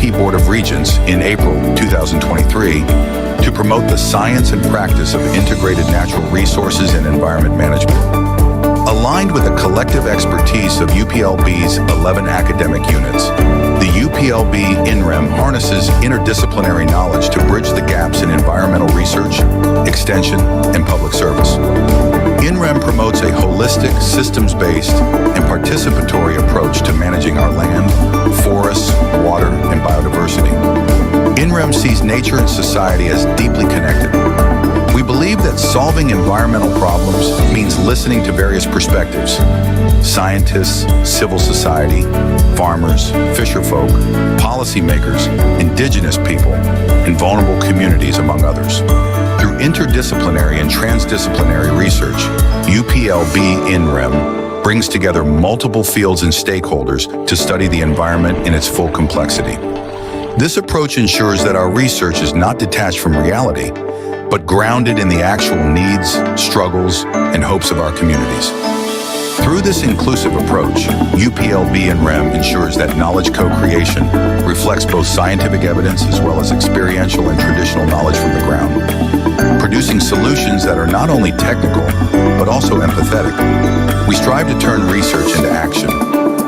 UP Board of Regents in April 2023 to promote the science and practice of integrated natural resources and environment management. Aligned with the collective expertise of UPLB's 11 academic units, the UPLB-INREM harnesses interdisciplinary knowledge to bridge the gaps in environmental research, extension, and public service. INREM promotes a holistic, systems-based, and participatory approach to managing our land, forests, water, and biodiversity. INREM sees nature and society as deeply connected. We believe that solving environmental problems means listening to various perspectives: scientists, civil society, farmers, fisherfolk, policymakers, indigenous people, and vulnerable communities, among others. Through interdisciplinary and transdisciplinary research, UPLB-INREM brings together multiple fields and stakeholders to study the environment in its full complexity. This approach ensures that our research is not detached from reality, but grounded in the actual needs, struggles, and hopes of our communities. Through this inclusive approach, UPLB-INREM ensures that knowledge co-creation reflects both scientific evidence as well as experiential and traditional knowledge from the ground, producing solutions that are not only technical, but also empathetic. We strive to turn research into action,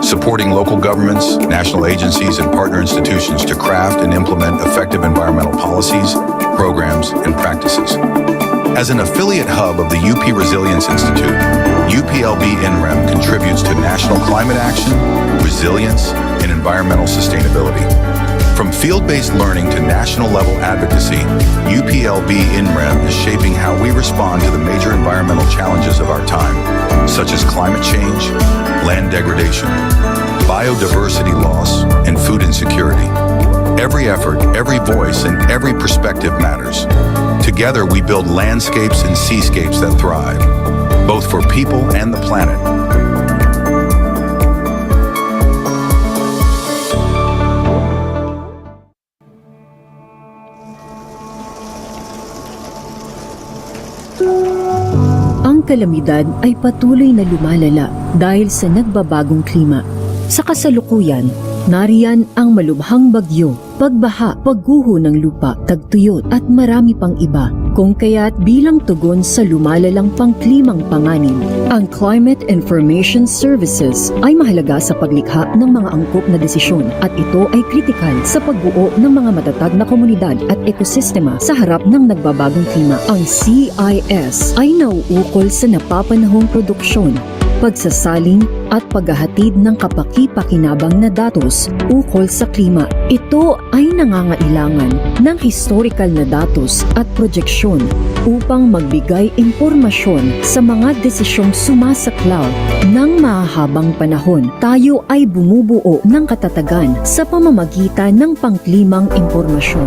supporting local governments, national agencies, and partner institutions to craft and implement effective environmental policies, programs, and practices. As an affiliate hub of the UP Resilience Institute, UPLB-INREM contributes to national climate action, resilience, and environmental sustainability. From field-based learning to national-level advocacy, UPLB-INREM is shaping how we respond to the major environmental challenges of our time, such as climate change, land degradation, biodiversity loss, and food insecurity. Every effort, every voice, and every perspective matters. Together, we build landscapes and seascapes that thrive, both for people and the planet. Ang kalamidad ay patuloy na lumalala dahil sa nagbabagong klima. Sa kasalukuyan, nariyan ang malubhang bagyo, pagbaha, pagguho ng lupa, tagtuyot at marami pang iba. Kung kaya't bilang tugon sa lumalalang pangklimang panganib, ang Climate Information Services ay mahalaga sa paglikha ng mga angkop na desisyon at ito ay kritikal sa pagbuo ng mga matatag na komunidad at ekosistema sa harap ng nagbabagong klima. Ang CIS ay nauukol sa napapanahong produksyon, pagsasaling at paghahatid ng kapaki-pakinabang na datos ukol sa klima. Ito ay nangangailangan ng historical na datos at projeksyon upang magbigay impormasyon sa mga desisyong sumasaklaw ng mahahabang panahon. Tayo ay bumubuo ng katatagan sa pamamagitan ng pangklimang impormasyon.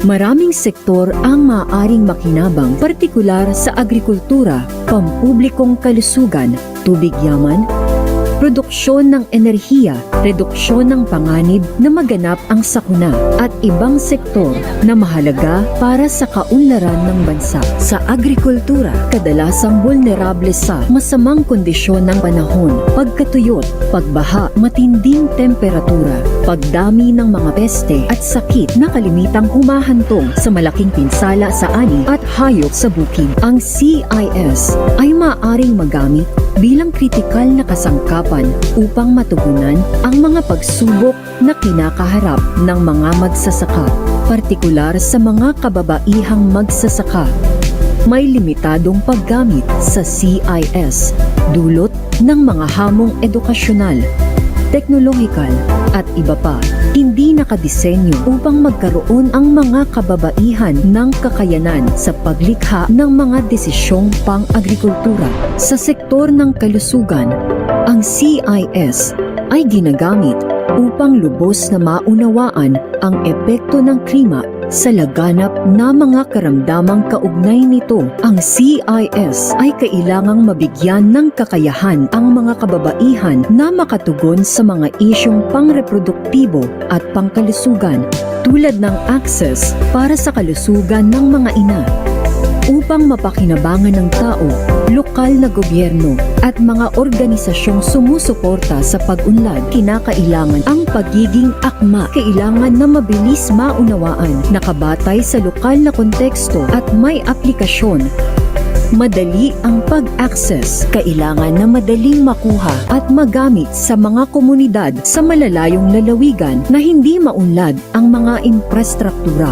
Maraming sektor ang maaaring makinabang, partikular sa agrikultura, pampublikong kalusugan, tubig yaman, produksyon ng enerhiya, reduksyon ng panganib na maganap ang sakuna, at ibang sektor na mahalaga para sa kaunlaran ng bansa. Sa agrikultura, kadalasang vulnerable sa masamang kondisyon ng panahon, pagkatuyot, pagbaha, matinding temperatura, pagdami ng mga peste at sakit na kalimitang humahantong sa malaking pinsala sa ani at hayop sa bukid. Ang CIS ay maaaring magamit bilang kritikal na kasangkapan upang matugunan ang mga pagsubok na kinakaharap ng mga magsasaka, partikular sa mga kababaihang magsasaka. May limitadong paggamit sa CIS, dulot ng mga hamong edukasyonal, teknolohikal at iba pa. Hindi nakadisenyo upang magkaroon ang mga kababaihan ng kakayanan sa paglikha ng mga desisyong pang-agrikultura. Sa sektor ng kalusugan, ang CIS ay ginagamit upang lubos na maunawaan ang epekto ng klima sa laganap na mga karamdamang kaugnay nito. Ang CIS ay kailangang mabigyan ng kakayahan ang mga kababaihan na makatugon sa mga isyong pangreproduktibo at pangkalusugan, tulad ng access para sa kalusugan ng mga ina, upang mapakinabangan ng tao, lokal na gobyerno at mga organisasyong sumusuporta sa pag-unlad. Kinakailangan ang pagiging akma. Kailangan na mabilis maunawaan, nakabatay sa lokal na konteksto at may aplikasyon. Madali ang pag-access. Kailangan na madaling makuha at magamit sa mga komunidad sa malalayong lalawigan na hindi maunlad ang mga infrastruktura.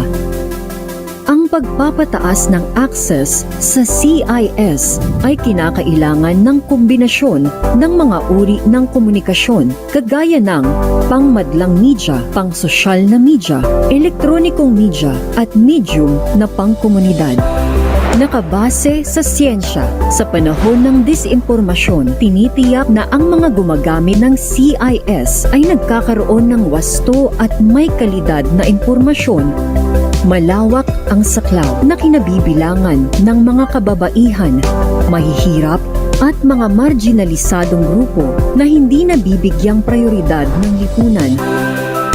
Ang pagpapataas ng access sa CIS ay kinakailangan ng kombinasyon ng mga uri ng komunikasyon kagaya ng pangmadlang media, pangsosyal na media, elektronikong media at medium na pangkomunidad. Nakabase sa siyensya, sa panahon ng disinformasyon, tinitiyak na ang mga gumagamit ng CIS ay nagkakaroon ng wasto at may kalidad na impormasyon. Malawak ang saklaw na kinabibilangan ng mga kababaihan, mahihirap at mga marginalisadong grupo na hindi nabibigyang prioridad ng lipunan.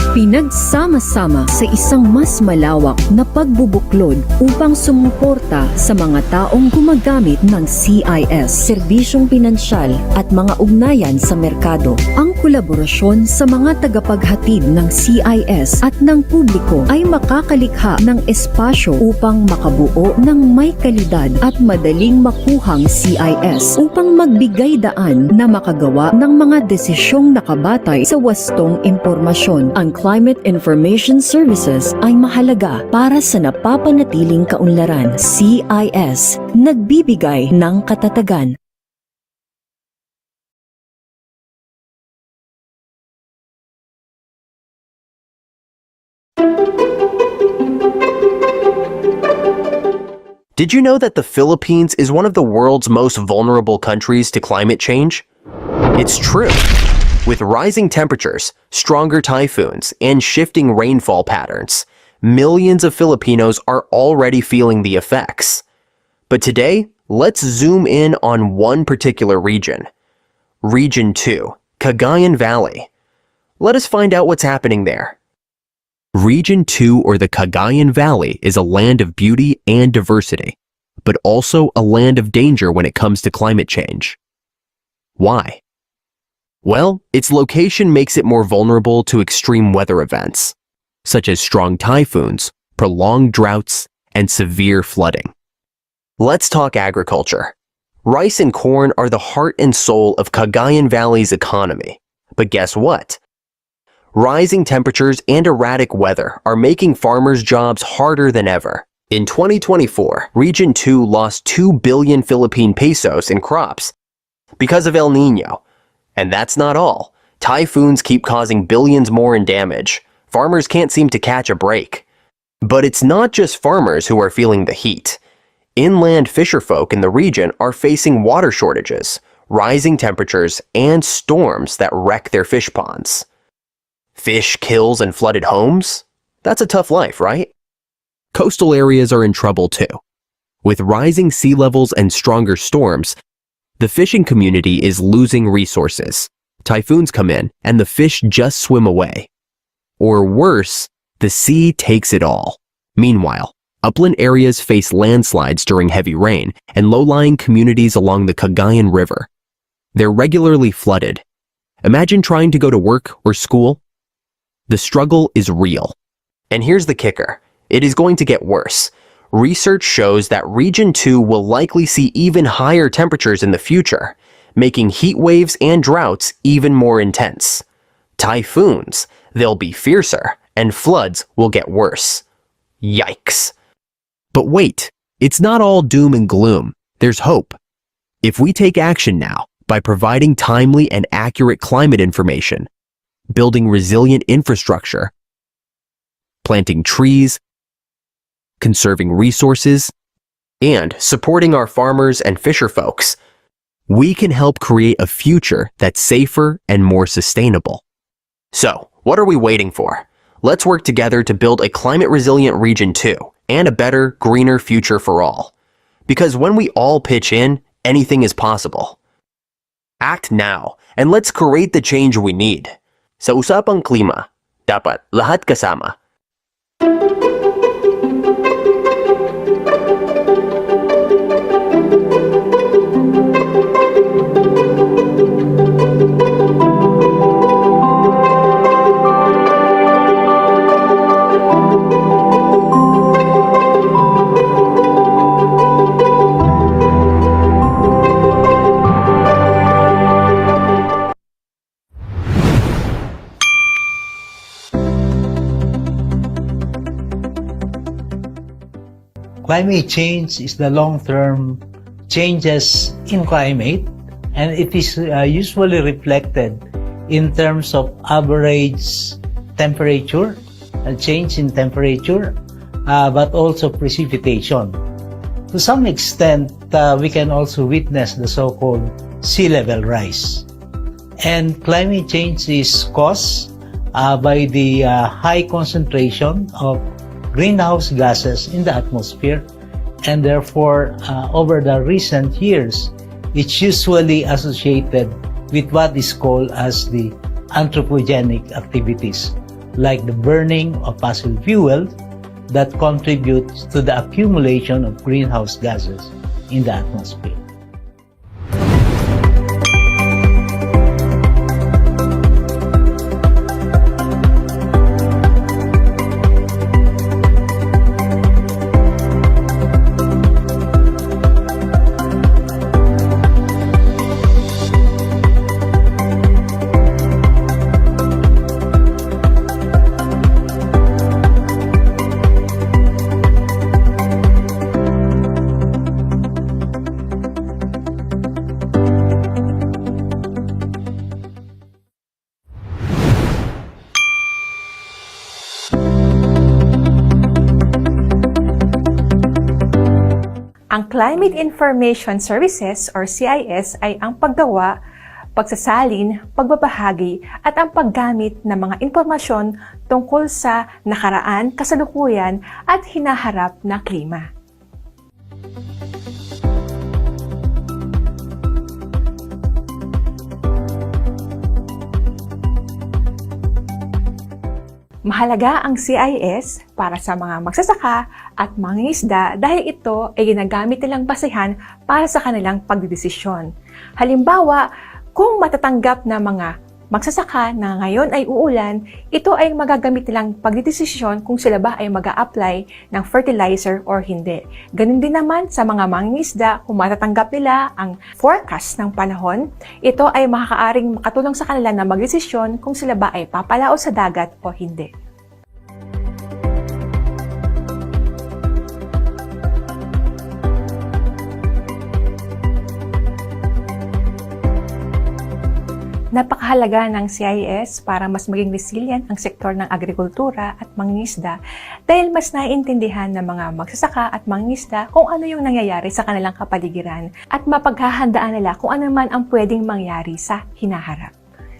Pinagsama-sama sa isang mas malawak na pagbubuklod upang sumuporta sa mga taong gumagamit ng CIS, serbisyong pinansyal at mga ugnayan sa merkado. Ang kolaborasyon sa mga tagapaghatid ng CIS at ng publiko ay makakalikha ng espasyo upang makabuo ng may kalidad at madaling makuhang CIS upang magbigay daan na makagawa ng mga desisyong nakabatay sa wastong impormasyon. Ang Climate Information Services ay mahalaga para sa napapanatiling kaunlaran. CIS, nagbibigay ng katatagan. Did you know that the Philippines is one of the world's most vulnerable countries to climate change? It's true. With rising temperatures, stronger typhoons, and shifting rainfall patterns, millions of Filipinos are already feeling the effects. But today, let's zoom in on one particular region. Region 2, Cagayan Valley. Let us find out what's happening there. Region 2, or the Cagayan Valley, is a land of beauty and diversity, but also a land of danger when it comes to climate change. Why? Well, its location makes it more vulnerable to extreme weather events, such as strong typhoons, prolonged droughts, and severe flooding. Let's talk agriculture. Rice and corn are the heart and soul of Cagayan Valley's economy. But guess what? Rising temperatures and erratic weather are making farmers' jobs harder than ever. In 2024, Region 2 lost 2 billion Philippine pesos in crops because of El Niño. And that's not all. Typhoons keep causing billions more in damage. Farmers can't seem to catch a break. But it's not just farmers who are feeling the heat. Inland fisherfolk in the region are facing water shortages, rising temperatures, and storms that wreck their fish ponds. Fish kills and flooded homes? That's a tough life, right? Coastal areas are in trouble too. With rising sea levels and stronger storms, the fishing community is losing resources. Typhoons come in and the fish just swim away. Or worse, the sea takes it all. Meanwhile, upland areas face landslides during heavy rain and low-lying communities along the Cagayan River. They're regularly flooded. Imagine trying to go to work or school. The struggle is real. And here's the kicker. It is going to get worse. Research shows that Region 2 will likely see even higher temperatures in the future, making heat waves and droughts even more intense. Typhoons, they'll be fiercer, and floods will get worse. Yikes. But wait, it's not all doom and gloom. There's hope. If we take action now by providing timely and accurate climate information, building resilient infrastructure, planting trees, conserving resources, and supporting our farmers and fisher folks, we can help create a future that's safer and more sustainable. So, what are we waiting for? Let's work together to build a climate-resilient Region 2 and a better, greener future for all. Because when we all pitch in, anything is possible. Act now, and let's create the change we need. Sa usapang klima, dapat lahat kasama. Climate change is the long-term changes in climate, and it is usually reflected in terms of average temperature, a change in temperature, but also precipitation. To some extent, we can also witness the so-called sea level rise. And climate change is caused by the high concentration of greenhouse gases in the atmosphere, and therefore, over the recent years, it's usually associated with what is called as the anthropogenic activities, like the burning of fossil fuels that contributes to the accumulation of greenhouse gases in the atmosphere. Ang Climate Information Services or CIS ay ang paggawa, pagsasalin, pagbabahagi at ang paggamit ng mga impormasyon tungkol sa nakaraan, kasalukuyan at hinaharap na klima. Mahalaga ang CIS para sa mga magsasaka at mangingisda dahil ito ay ginagamit nilang basehan para sa kanilang pagdedesisyon. Halimbawa, kung matatanggap na mga magsasaka na ngayon ay uulan, ito ay magagamit nilang pagdedesisyon kung sila ba ay mag-a-apply ng fertilizer or hindi. Ganun din naman sa mga mangingisda, kung matatanggap nila ang forecast ng panahon, ito ay makakaaring makatulong sa kanila na magdesisyon kung sila ba ay papalao sa dagat o hindi. Napakahalaga ng CIS para mas maging resilient ang sektor ng agrikultura at mangingisda dahil mas naiintindihan ng mga magsasaka at mangingisda kung ano yung nangyayari sa kanilang kapaligiran at mapaghahandaan nila kung ano man ang pwedeng mangyari sa hinaharap.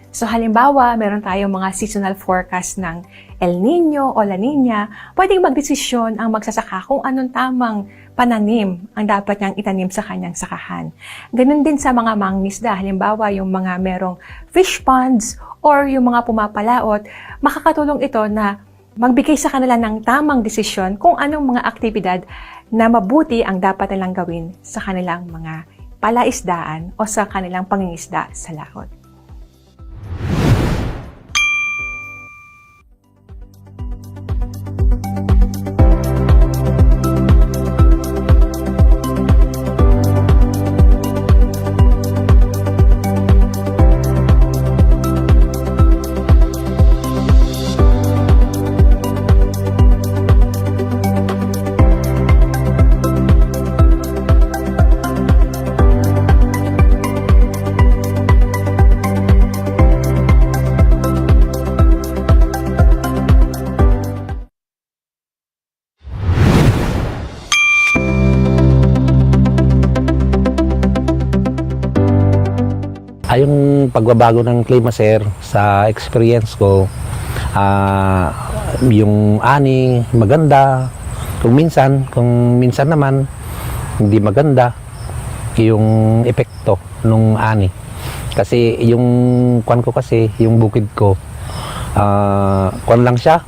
So halimbawa, meron tayong mga seasonal forecast ng El Nino o La Nina, pwedeng magdesisyon ang magsasaka kung anong tamang pananim ang dapat niyang itanim sa kanyang sakahan. Ganun din sa mga mangingisda, halimbawa yung mga merong fish ponds or yung mga pumapalaot, makakatulong ito na magbigay sa kanila ng tamang desisyon kung anong mga aktibidad na mabuti ang dapat nilang gawin sa kanilang mga palaisdaan o sa kanilang pangingisda sa laot. Yung pagbabago ng klima, sir, sa experience ko, yung ani maganda, kung minsan naman hindi maganda yung epekto ng ani. Kasi yung yung bukid ko, lang siya,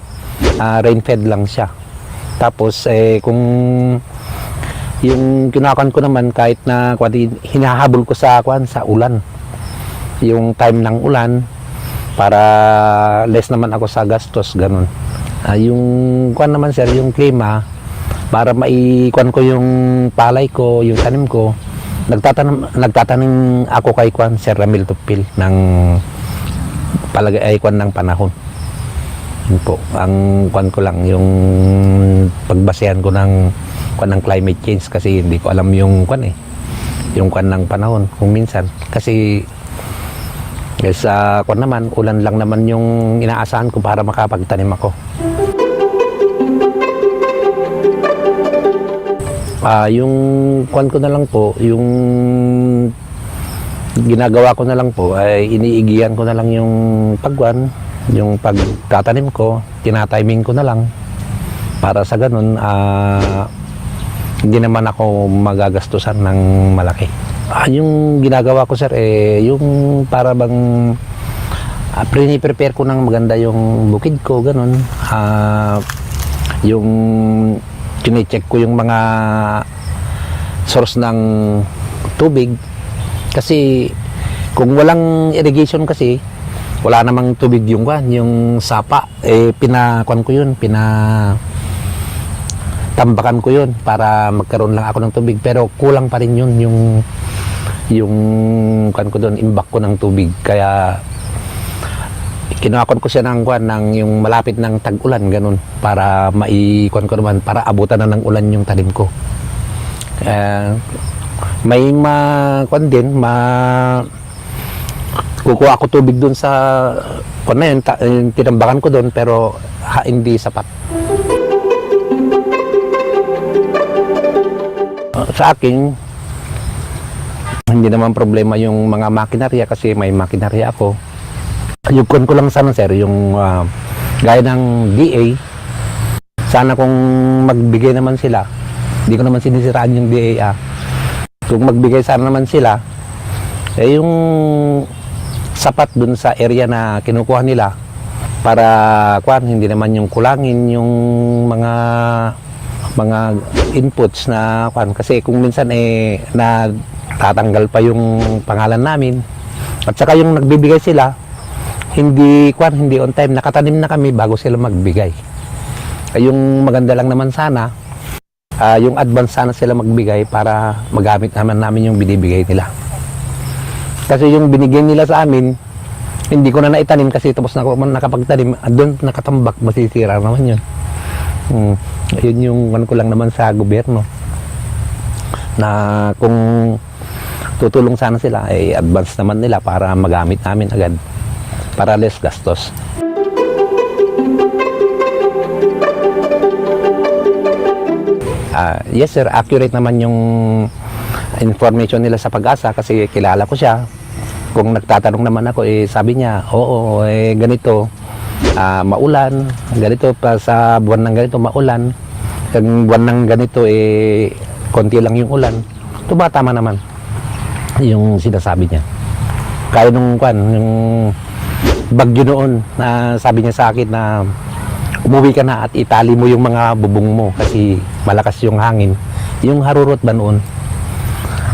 rain-fed lang siya. Tapos kung yung kinakan ko naman, kahit na hinahabol ko sa ulan, yung time ng ulan para less naman ako sa gastos, ganun. Yung naman, sir, yung klima, para maikuan ko yung palay ko, yung tanim ko, nagtatanim ako kay Sir Ramil Tupil ng palagay ng panahon. Yun po, ang ko lang, yung pagbasehan ko ng kwan ng climate change kasi hindi ko alam yung kwan yung kwan ng panahon kung minsan kasi sa kwan naman ulan lang naman yung inaasahan ko para makapagtanim ako. Yung kwan ko na lang po, yung ginagawa ko na lang po ay iniigihan ko na lang yung pagwan, yung pagtatanim ko, tinatiming ko na lang para sa ganun hindi naman ako magagastusan ng malaki. Yung ginagawa ko sir yung para bang prepare ko ng maganda yung bukid ko ganun. Yung chine-check ko yung mga source ng tubig kasi kung walang irrigation kasi wala namang tubig yung sapa pinakuan ko yun, tambakan ko yun para magkaroon lang ako ng tubig pero kulang pa rin yun yung kuan ko doon, imbak ko ng tubig kaya kinuha ko siya ng yung malapit ng tag-ulan ganun para maikuan ko naman para abutan na ng ulan yung tanim ko. May kuan din kukuha ako tubig doon sa kuan na yun, tinambakan ko doon pero hindi sapat. Sa akin hindi naman problema yung mga makinarya kasi may makinarya ako. Yung kuan ko lang sana sir yung gaya ng DA sana kung magbigay naman sila, hindi ko naman sinisiraan yung DA kung magbigay sana naman sila yung sapat dun sa area na kinukuha nila para kuan hindi naman yung kulangin yung mga inputs na kuan kasi kung minsan na tatanggal pa yung pangalan namin at saka yung nagbibigay sila hindi on time, nakatanim na kami bago sila magbigay. Yung maganda lang naman sana yung advance sana sila magbigay para magamit naman namin yung binibigay nila. Kasi yung binigyan nila sa amin hindi ko na naitanim kasi tapos na ako nakapagtanim doon nakatambak, masisira naman yun. Yun yung ko lang naman sa gobyerno na kung tutulong sana sila advance naman nila para magamit namin agad para less gastos. Yes sir, accurate naman yung information nila sa Pag-asa kasi kilala ko siya. Kung nagtatanong naman ako sabi niya oo ganito maulan, ganito pa sa buwan ng ganito maulan, yung buwan ng ganito konti lang yung ulan, tumatama naman yung sinasabi niya. Kaya nung yung bagyo noon na sabi niya sa akin na umuwi ka na at itali mo yung mga bubong mo kasi malakas yung hangin, yung harurot ba noon,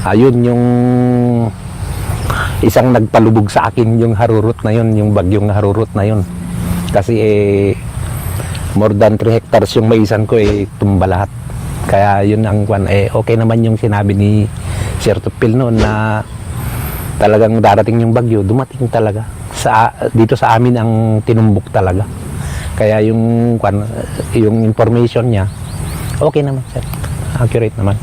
ayun yung isang nagpalubog sa akin yung harurot na yun, yung bagyong harurot na yun kasi more than 3 hectares yung maisan ko tumba lahat. Kaya yun ang okay naman yung sinabi ni Sir Tupil noon na talagang darating yung bagyo, dumating talaga dito sa amin ang tinumbok talaga. Kaya yung information niya okay naman sir, accurate naman.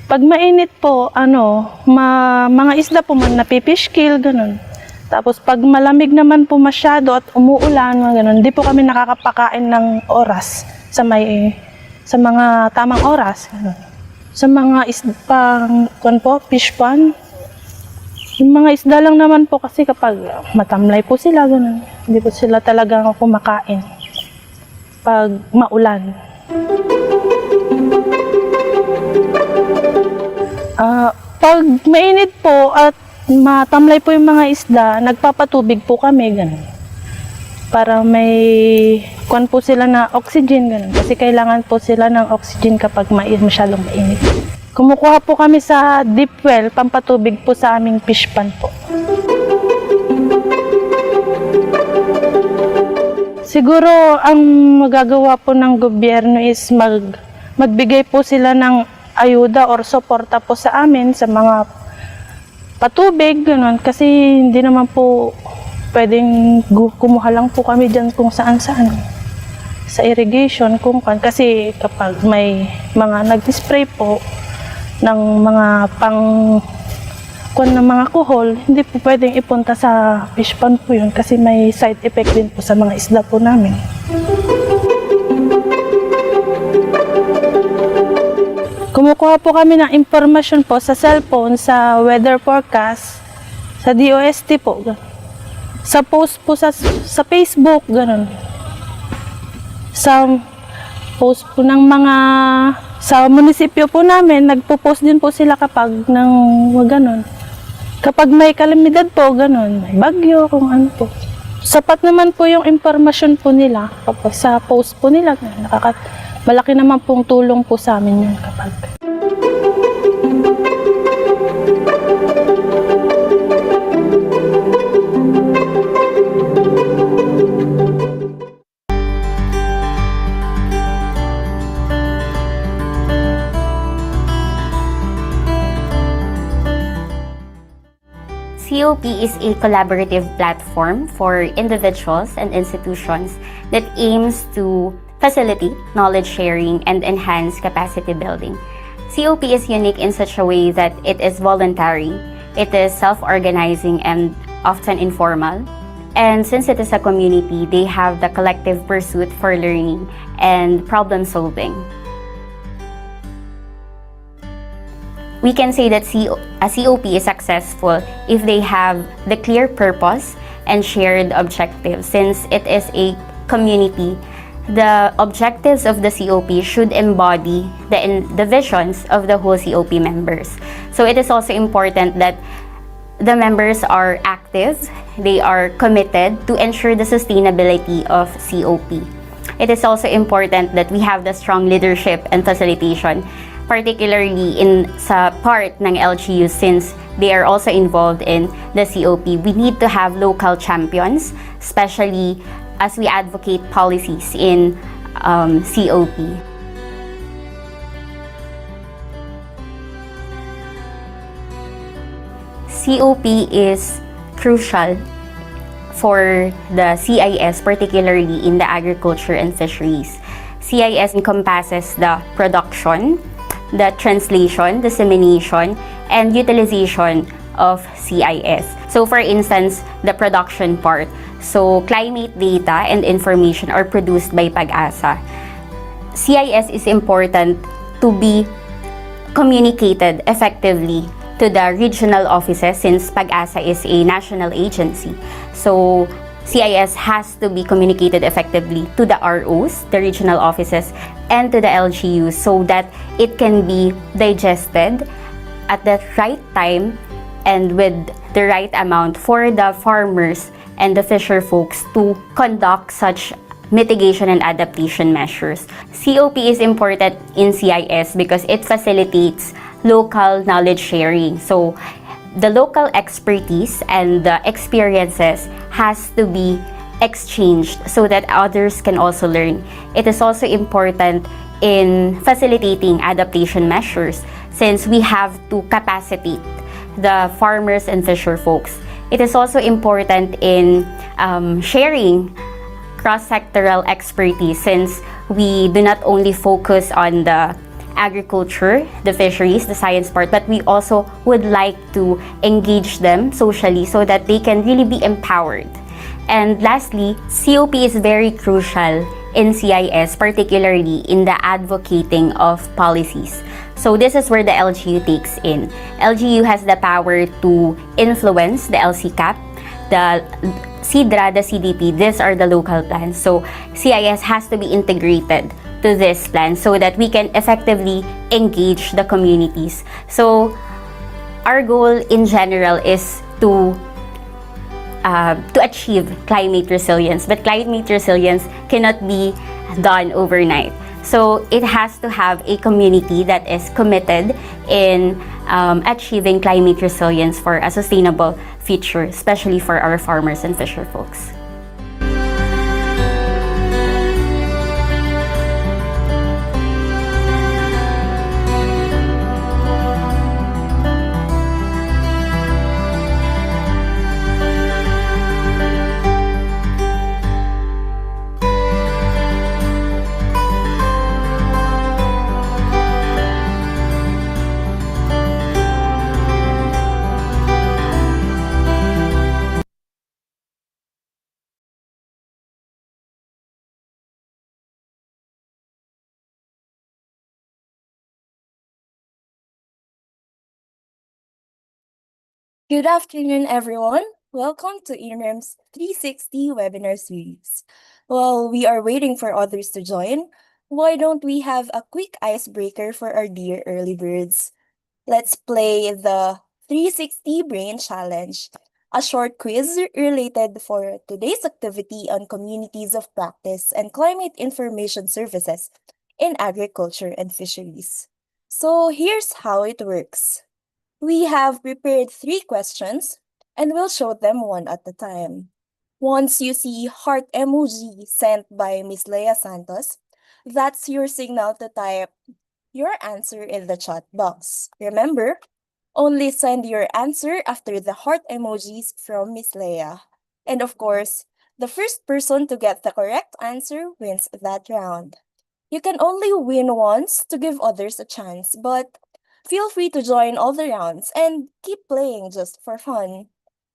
Pag mainit po, mga isda po man napipish kill, ganun. Tapos pag malamig naman po masyado at umuulan, ganun, di po kami nakakapakain ng oras sa mga tamang oras. Ganun. Sa mga isda fish pond, yung mga isda lang naman po kasi kapag matamlay po sila, ganun. Hindi po sila talagang kumakain pag maulan. Pag mainit po at matamlay po yung mga isda, nagpapatubig po kami, ganun. Para may po sila na oxygen, ganun. Kasi kailangan po sila ng oxygen kapag masyadong mainit. Kumukuha po kami sa deep well, pampatubig po sa aming fish pond po. Siguro ang magagawa po ng gobyerno is magbigay po sila ng ayuda or suporta po sa amin sa mga patubig, ganun. Kasi hindi naman po pwedeng kumuha lang po kami dyan kung saan-saan. Sa irrigation, kasi kapag may mga nag-spray po ng mga ng mga kuhol, hindi po pwedeng ipunta sa fish pond po yun kasi may side effect din po sa mga isda po namin. Kumukuha po kami ng impormasyon po sa cellphone, sa weather forecast, sa DOST po, sa post po sa Facebook, ganun. Sa post po ng mga sa munisipyo po namin, nagpo-post din po sila kapag ng ganun. Kapag may kalamidad po, ganun, may bagyo, kung ano po. Sapat naman po yung impormasyon po nila kapag sa post po nila. Malaki naman pong tulong po sa amin yun kapag. COP is a collaborative platform for individuals and institutions that aims to facilitate knowledge sharing and enhance capacity building. COP is unique in such a way that it is voluntary, it is self-organizing and often informal. And since it is a community, they have the collective pursuit for learning and problem solving. We can say that a COP is successful if they have the clear purpose and shared objectives. Since it is a community, the objectives of the COP should embody the visions of the whole COP members. So it is also important that the members are active, they are committed to ensure the sustainability of COP. It is also important that we have the strong leadership and facilitation, particularly sa part ng LGU since they are also involved in the COP. We need to have local champions, especially as we advocate policies in COP. COP is crucial for the CIS, particularly in the agriculture and fisheries. CIS encompasses the production, the translation, dissemination, and utilization of CIS. So for instance, the production part. So climate data and information are produced by Pag-asa. CIS is important to be communicated effectively to the regional offices since Pag-asa is a national agency. So CIS has to be communicated effectively to the ROs, the regional offices, and to the LGUs so that it can be digested at the right time and with the right amount for the farmers and the fisher folks to conduct such mitigation and adaptation measures. COP is important in CIS because it facilitates local knowledge sharing. So the local expertise and the experiences has to be exchanged so that others can also learn. It is also important in facilitating adaptation measures since we have to capacitate the farmers and fisher folks. It is also important in sharing cross-sectoral expertise since we do not only focus on the agriculture, the fisheries, the science part, but we also would like to engage them socially so that they can really be empowered. And lastly, COP is very crucial in CIS, particularly in the advocating of policies. So this is where the LGU takes in. LGU has the power to influence the LCCAP, the CIDRA, the CDP. These are the local plans. So CIS has to be integrated to this plan so that we can effectively engage the communities. So our goal in general is to achieve climate resilience, but climate resilience cannot be done overnight. So it has to have a community that is committed in achieving climate resilience for a sustainable future, especially for our farmers and fisher folks. Good afternoon, everyone. Welcome to INREM's 360 webinar series. While we are waiting for others to join, why don't we have a quick icebreaker for our dear early birds? Let's play the 360 Brain Challenge, a short quiz related for today's activity on communities of practice and climate information services in agriculture and fisheries. So here's how it works. We have prepared 3 questions and we'll show them one at a time. Once you see heart emoji sent by Miss Leia Santos, that's your signal to type your answer in the chat box. Remember, only send your answer after the heart emojis from Miss Leia. And of course, the first person to get the correct answer wins that round. You can only win once to give others a chance, but feel free to join all the rounds and keep playing just for fun.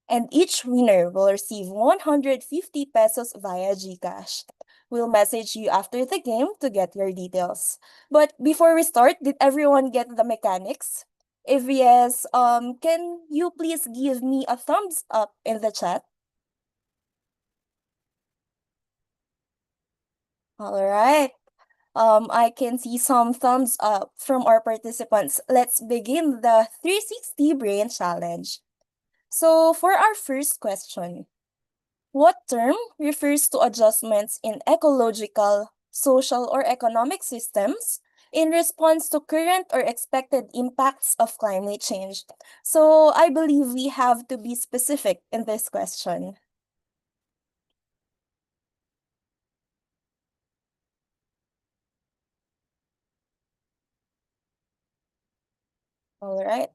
And each winner will receive 150 pesos via GCash. We'll message you after the game to get your details. But before we start, did everyone get the mechanics? If yes, can you please give me a thumbs up in the chat? All right. I can see some thumbs up from our participants. Let's begin the 360 Brain Challenge. So, for our first question, what term refers to adjustments in ecological, social, or economic systems in response to current or expected impacts of climate change? So, I believe we have to be specific in this question. All right.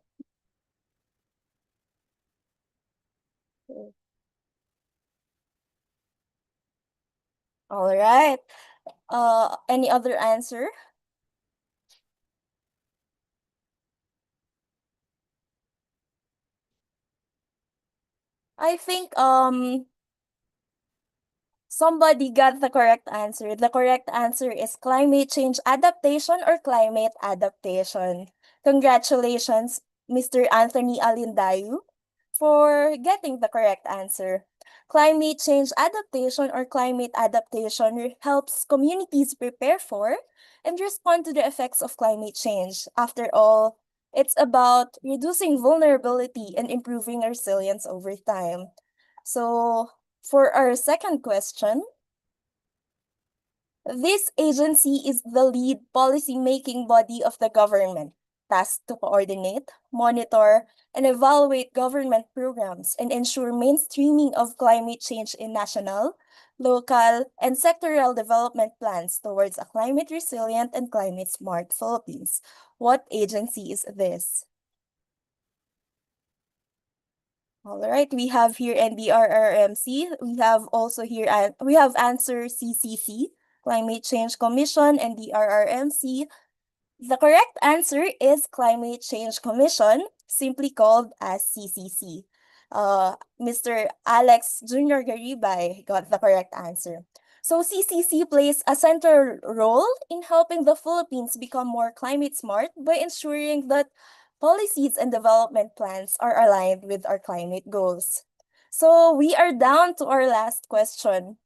All right. Any other answer? I think somebody got the correct answer. The correct answer is climate change adaptation or climate adaptation. Congratulations, Mr. Anthony Alindayu, for getting the correct answer. Climate change adaptation or climate adaptation helps communities prepare for and respond to the effects of climate change. After all, it's about reducing vulnerability and improving resilience over time. So, for our second question, this agency is the lead policy-making body of the government, tasked to coordinate, monitor, and evaluate government programs and ensure mainstreaming of climate change in national, local, and sectoral development plans towards a climate resilient and climate smart Philippines. What agency is this? All right, we have here NDRRMC. We have also here, we have answer CCC, Climate Change Commission, and DRRMC. The correct answer is Climate Change Commission, simply called as CCC. Mr. Alex Jr. Garibay got the correct answer. So CCC plays a central role in helping the Philippines become more climate smart by ensuring that policies and development plans are aligned with our climate goals. So we are down to our last question.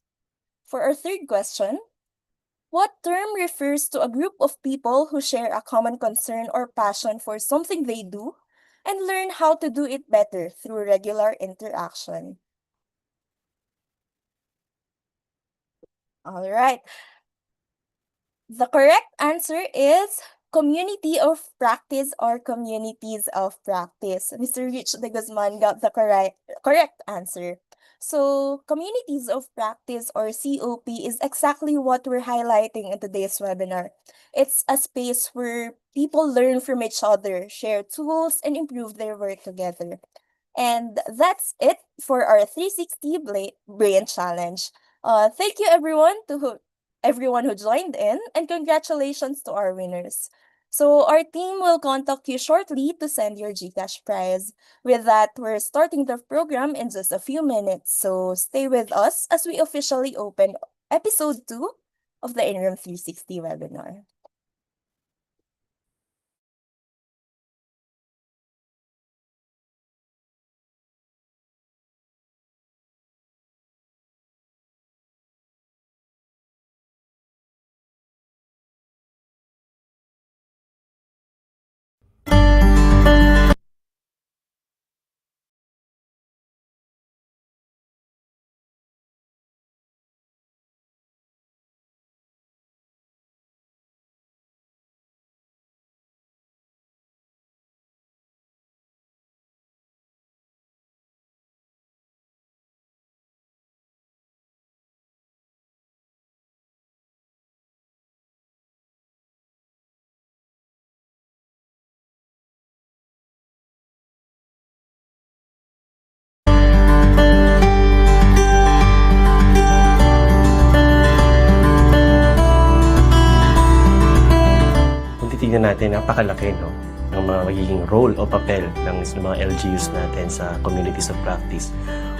For our third question, what term refers to a group of people who share a common concern or passion for something they do and learn how to do it better through regular interaction? All right. The correct answer is community of practice or communities of practice. Mr. Rich de Guzman got the correct answer. So, communities of practice or COP is exactly what we're highlighting in today's webinar. It's a space where people learn from each other, share tools, and improve their work together. And that's it for our 360 Brain Challenge. Thank you everyone who joined in, and congratulations to our winners. So our team will contact you shortly to send your GCash prize. With that, we're starting the program in just a few minutes, so stay with us as we officially open episode 2 of the INREM 360 webinar. natin napakalaki, no, ng mga magiging role o papel ng mga LGUs natin sa communities of practice.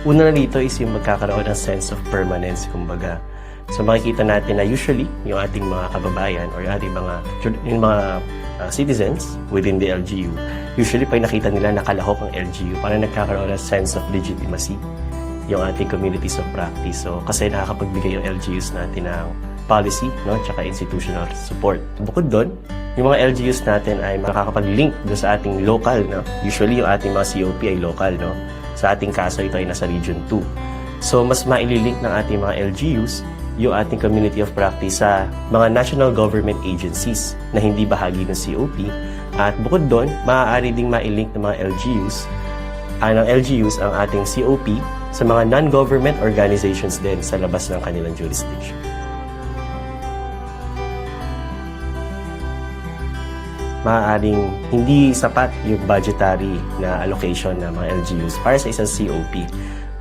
Una na dito is yung magkakaroon ng sense of permanence, kumbaga. So makikita natin na usually yung ating mga kababayan or yung ating mga citizens within the LGU, usually pag nakita nila nakalahok ang LGU, parang nagkakaroon ng sense of legitimacy yung ating communities of practice. So kasi nakakapagbigay yung LGUs natin ng policy, no, tsaka institutional support. Bukod doon, yung mga LGUs natin ay makakapag-link doon sa ating local, no? Usually yung ating mga COP ay local, no? Sa ating kaso ito ay nasa Region 2. So mas maililink ng ating mga LGUs yung ating community of practice sa mga national government agencies na hindi bahagi ng COP. At bukod doon, maaari ding mailink ng mga LGUs ang ating COP sa mga non-government organizations din sa labas ng kanilang jurisdiction. Maaaring hindi sapat yung budgetary na allocation ng mga LGUs para sa isang COP.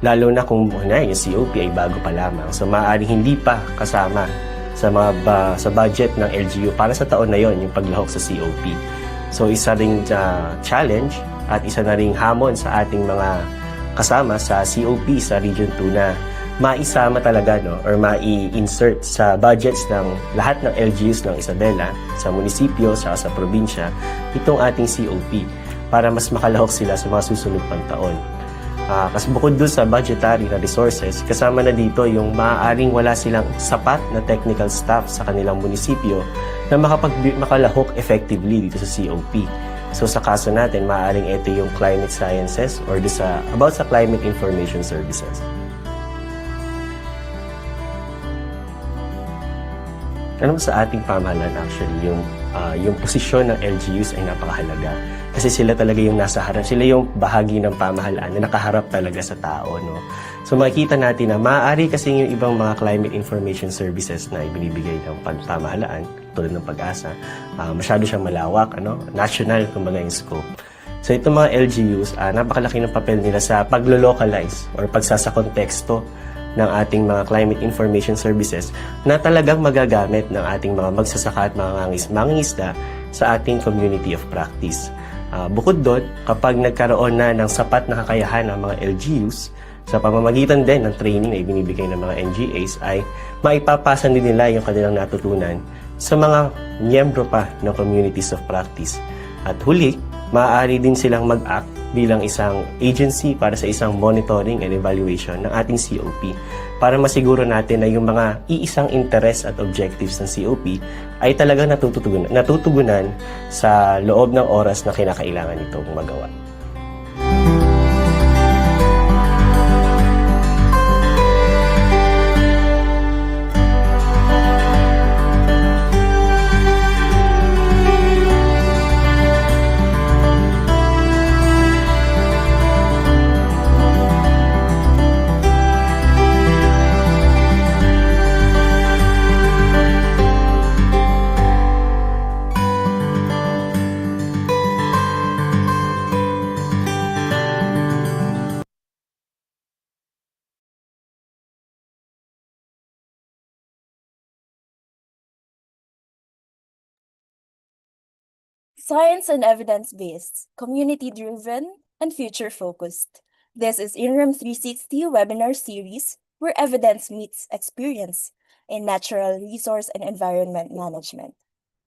Lalo na kung yung COP ay bago pa lamang. So maaaring hindi pa kasama sa budget ng LGU para sa taon na yon yung paglahok sa COP. So isa ring challenge at isa na ring hamon sa ating mga kasama sa COP sa Region 2 na maisama talaga, no, or mai-insert sa budgets ng lahat ng LGUs ng Isabela, sa munisipyo, sa probinsya, itong ating COP para mas makalahok sila sa mga susunod pang taon. Kasi bukod dun sa budgetary na resources, kasama na dito yung maaaring wala silang sapat na technical staff sa kanilang munisipyo na makalahok effectively dito sa COP. So sa kaso natin, maaaring ito yung climate sciences or about sa climate information services. Ano sa ating pamahalaan actually, yung posisyon ng LGUs ay napakahalaga. Kasi sila talaga yung nasa harap, sila yung bahagi ng pamahalaan na nakaharap talaga sa tao, no? So makikita natin na maaari kasi yung ibang mga climate information services na ibinibigay ng pamahalaan, tulad ng Pag-asa, masyado siyang malawak, national kumbaga yung scope. So itong mga LGUs, napakalaki ng papel nila sa paglo-localize or pagsasakonteksto ng ating mga climate information services na talagang magagamit ng ating mga magsasaka at mga mangingisda sa ating community of practice. Bukod doon, kapag nagkaroon na ng sapat na kakayahan ng mga LGUs sa pamamagitan din ng training na ibinibigay ng mga NGAs, ay maipapasa din nila yung kanilang natutunan sa mga miyembro pa ng communities of practice. At huli, maaari din silang mag-act bilang isang agency para sa isang monitoring and evaluation ng ating COP para masiguro natin na yung mga iisang interest at objectives ng COP ay talagang natutugunan sa loob ng oras na kinakailangan itong magawa. Science and evidence-based, community-driven, and future-focused. This is INREM 360 webinar series where evidence meets experience in natural resource and environment management.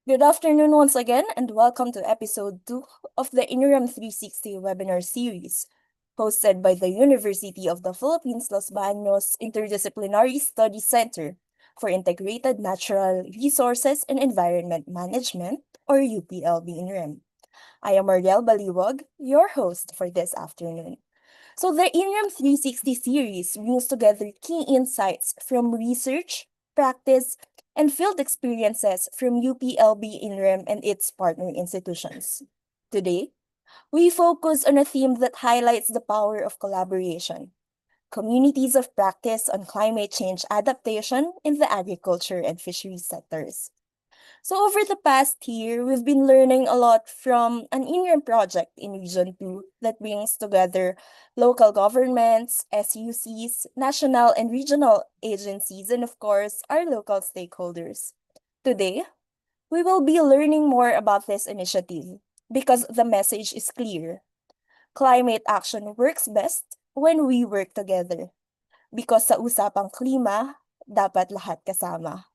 Good afternoon once again and welcome to episode 2 of the INREM 360 webinar series, hosted by the University of the Philippines Los Baños Interdisciplinary Studies Center for Integrated Natural Resources and Environment Management, or UPLB-INREM. I am Mariel Baliwag, your host for this afternoon. So the INREM 360 series brings together key insights from research, practice, and field experiences from UPLB-INREM and its partner institutions. Today, we focus on a theme that highlights the power of collaboration: communities of practice on climate change adaptation in the agriculture and fisheries sectors. So over the past year, we've been learning a lot from an INREM project in Region 2 that brings together local governments, SUCs, national and regional agencies, and of course, our local stakeholders. Today, We will be learning more about this initiative because the message is clear. Climate action works best when we work together. Because sa usapang klima, dapat lahat kasama.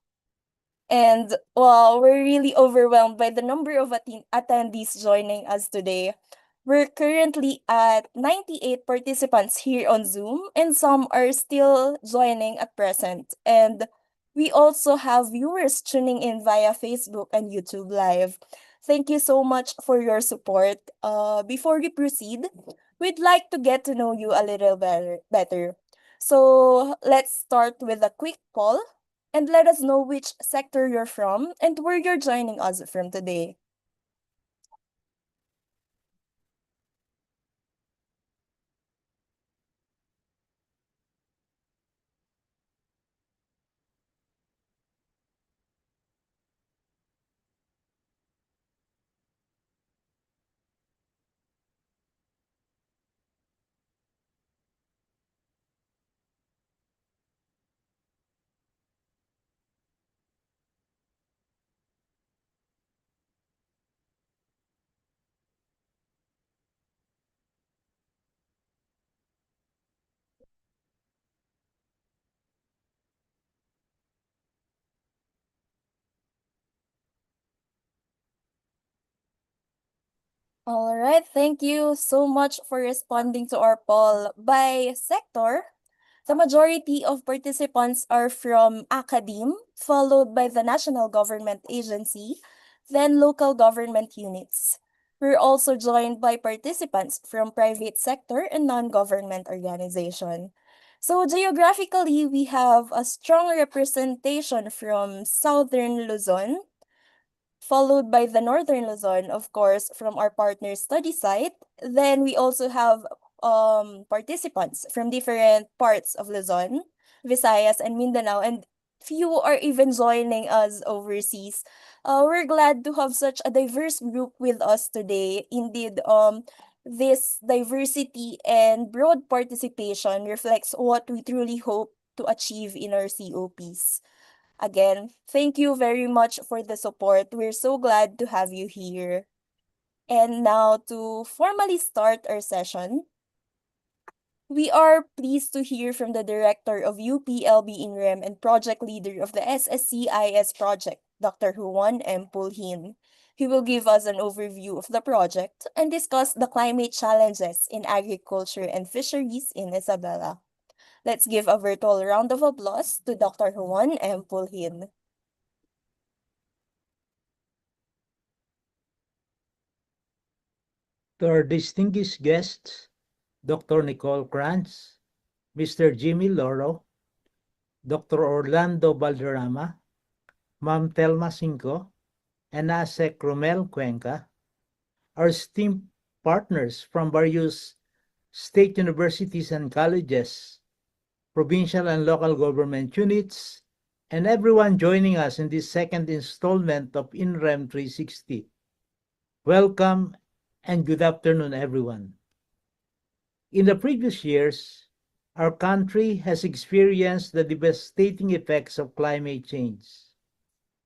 And well, we're really overwhelmed by the number of attendees joining us today. We're currently at 98 participants here on Zoom, and some are still joining at present. And we also have viewers tuning in via Facebook and YouTube Live. Thank you so much for your support. Before we proceed, we'd like to get to know you a little better. So let's start with a quick poll and let us know which sector you're from and where you're joining us from today. All right, thank you so much for responding to our poll. By sector, the majority of participants are from academe, followed by the national government agency, then local government units. We're also joined by participants from private sector and non-government organization. So geographically, we have a strong representation from Southern Luzon, followed by the Northern Luzon, of course, from our partner study site. Then we also have participants from different parts of Luzon, Visayas, and Mindanao, and few are even joining us overseas. We're glad to have such a diverse group with us today. Indeed, this diversity and broad participation reflects what we truly hope to achieve in our COPs. Again, thank you very much for the support. We're so glad to have you here. And now to formally start our session, we are pleased to hear from the director of UPLB-INREM and project leader of the SSCIS project, Dr. Juan M. Pulhin. He will give us an overview of the project and discuss the climate challenges in agriculture and fisheries in Isabela. Let's give a virtual round of applause to Dr. Juan M. Pulhin. To our distinguished guests, Dr. Nicole Krantz, Mr. Jimmy Loro, Dr. Orlando Valderrama, Ma'am Telma Cinco, and ASEC Romel Cuenca, our esteemed partners from various state universities and colleges, provincial and local government units, and everyone joining us in this second installment of INREM 360. Welcome and good afternoon, everyone. In the previous years, our country has experienced the devastating effects of climate change.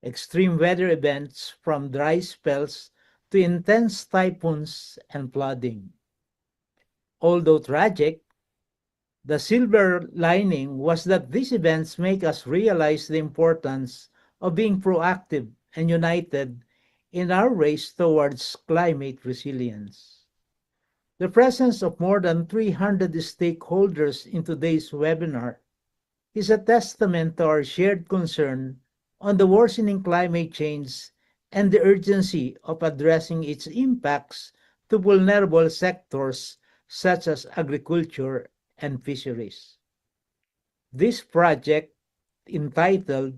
Extreme weather events from dry spells to intense typhoons and flooding. Although tragic, the silver lining was that these events make us realize the importance of being proactive and united in our race towards climate resilience. The presence of more than 300 stakeholders in today's webinar is a testament to our shared concern on the worsening climate change and the urgency of addressing its impacts to vulnerable sectors such as agriculture and fisheries. This project, entitled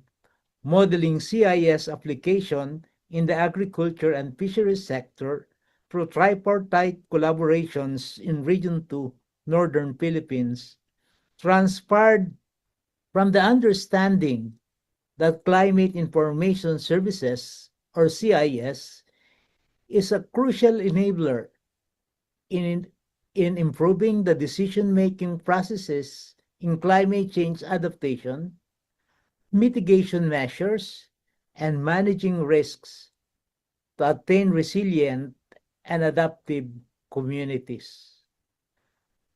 Modeling CIS Application in the Agriculture and Fisheries Sector through Tripartite Collaborations in Region 2, Northern Philippines, transpired from the understanding that Climate Information Services, or CIS, is a crucial enabler in improving the decision-making processes in climate change adaptation, mitigation measures, and managing risks to attain resilient and adaptive communities.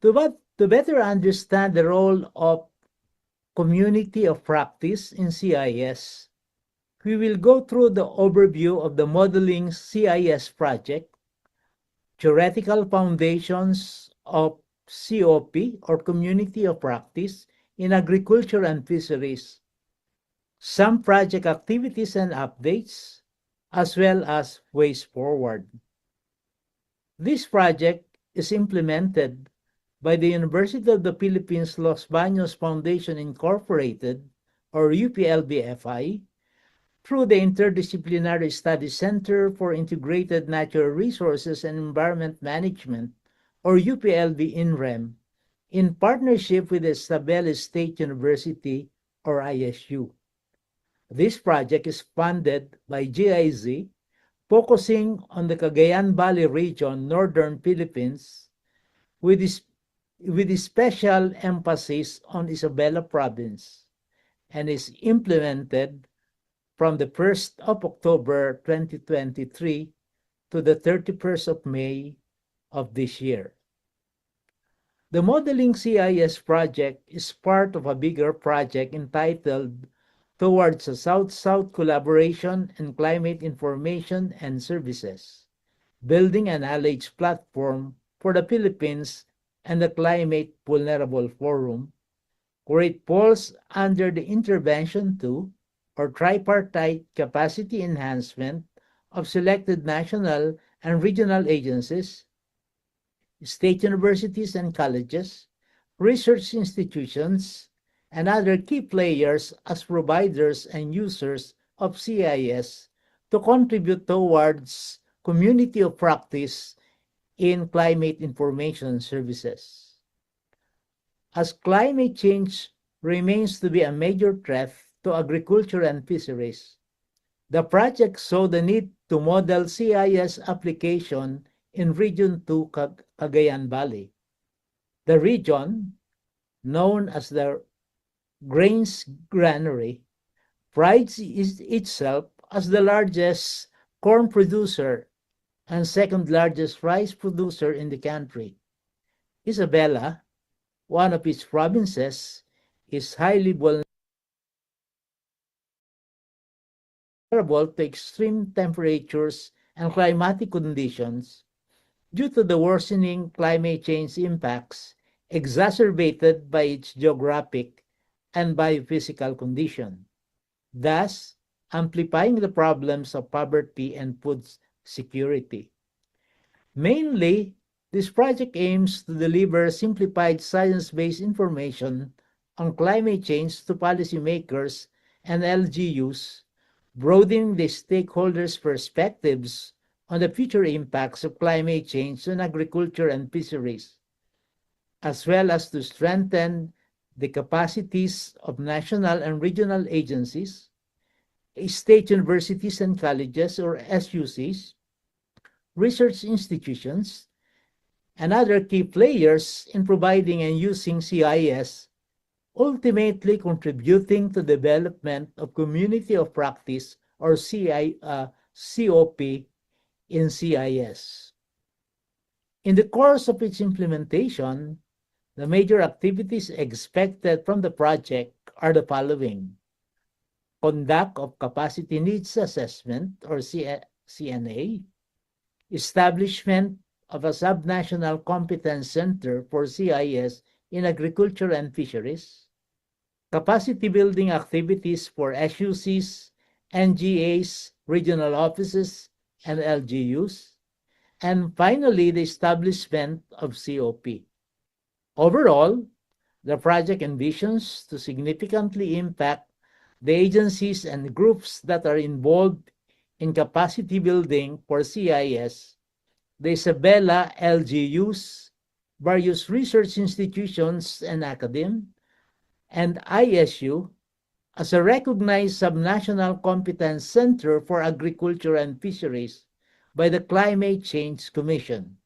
To better understand the role of community of practice in CIS, we will go through the overview of the Modeling CIS project, theoretical foundations of COP or Community of Practice in Agriculture and Fisheries, some project activities and updates, as well as ways forward. This project is implemented by the University of the Philippines Los Baños Foundation Incorporated, or UPLB-FI, through the Interdisciplinary Study Center for Integrated Natural Resources and Environment Management, or UPLB-INREM, in partnership with the Isabela State University, or ISU. This project is funded by GIZ, focusing on the Cagayan Valley region, northern Philippines, with special emphasis on Isabela Province, and is implemented from the 1st of October 2023 to the 31st of May of this year. The Modeling CIS project is part of a bigger project entitled Towards a South-South Collaboration and Climate Information and Services, Building an Knowledge Platform for the Philippines and the Climate Vulnerable Forum, where it falls under the Intervention 2 or tripartite capacity enhancement of selected national and regional agencies, state universities and colleges, research institutions, and other key players as providers and users of CIS to contribute towards community of practice in climate information services. As climate change remains to be a major threat to agriculture and fisheries, the project saw the need to model CIS application in Region 2 Cagayan Valley. The region, known as the Grains Granary, prides itself as the largest corn producer and second largest rice producer in the country. Isabela, one of its provinces, is highly vulnerable to extreme temperatures and climatic conditions due to the worsening climate change impacts exacerbated by its geographic and biophysical condition, thus amplifying the problems of poverty and food security. Mainly, this project aims to deliver simplified science-based information on climate change to policymakers and LGUs, broadening the stakeholders' perspectives on the future impacts of climate change on agriculture and fisheries, as well as to strengthen the capacities of national and regional agencies, state universities and colleges or SUCs, research institutions, and other key players in providing and using CIS, ultimately contributing to the development of community of practice or COP in CIS. In the course of its implementation, the major activities expected from the project are the following: conduct of capacity needs assessment or CNA, establishment of a subnational competence center for CIS in agriculture and fisheries, capacity building activities for SUCs, NGAs, regional offices, and LGUs, and finally the establishment of COP. Overall, the project envisions to significantly impact the agencies and groups that are involved in capacity building for CIS, the Isabela LGUs, various research institutions and academia, and ISU as a recognized subnational competence center for agriculture and fisheries by the Climate Change Commission,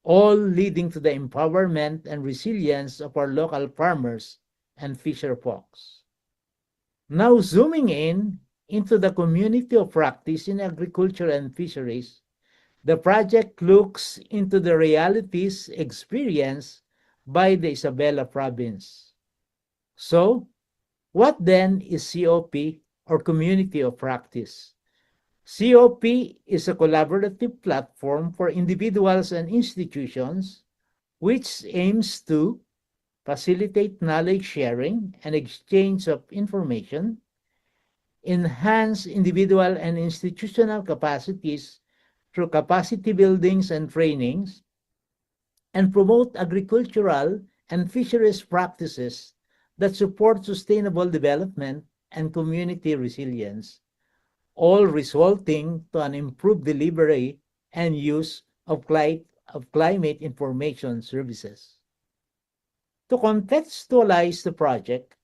all leading to the empowerment and resilience of our local farmers and fisher folks. Now zooming in into the community of practice in agriculture and fisheries, the project looks into the realities experienced by the Isabela province. So, what then is COP, or Community of Practice? COP is a collaborative platform for individuals and institutions which aims to facilitate knowledge sharing and exchange of information, enhance individual and institutional capacities through capacity buildings and trainings, and promote agricultural and fisheries practices that support sustainable development and community resilience, all resulting to an improved delivery and use of climate information services. To contextualize the project,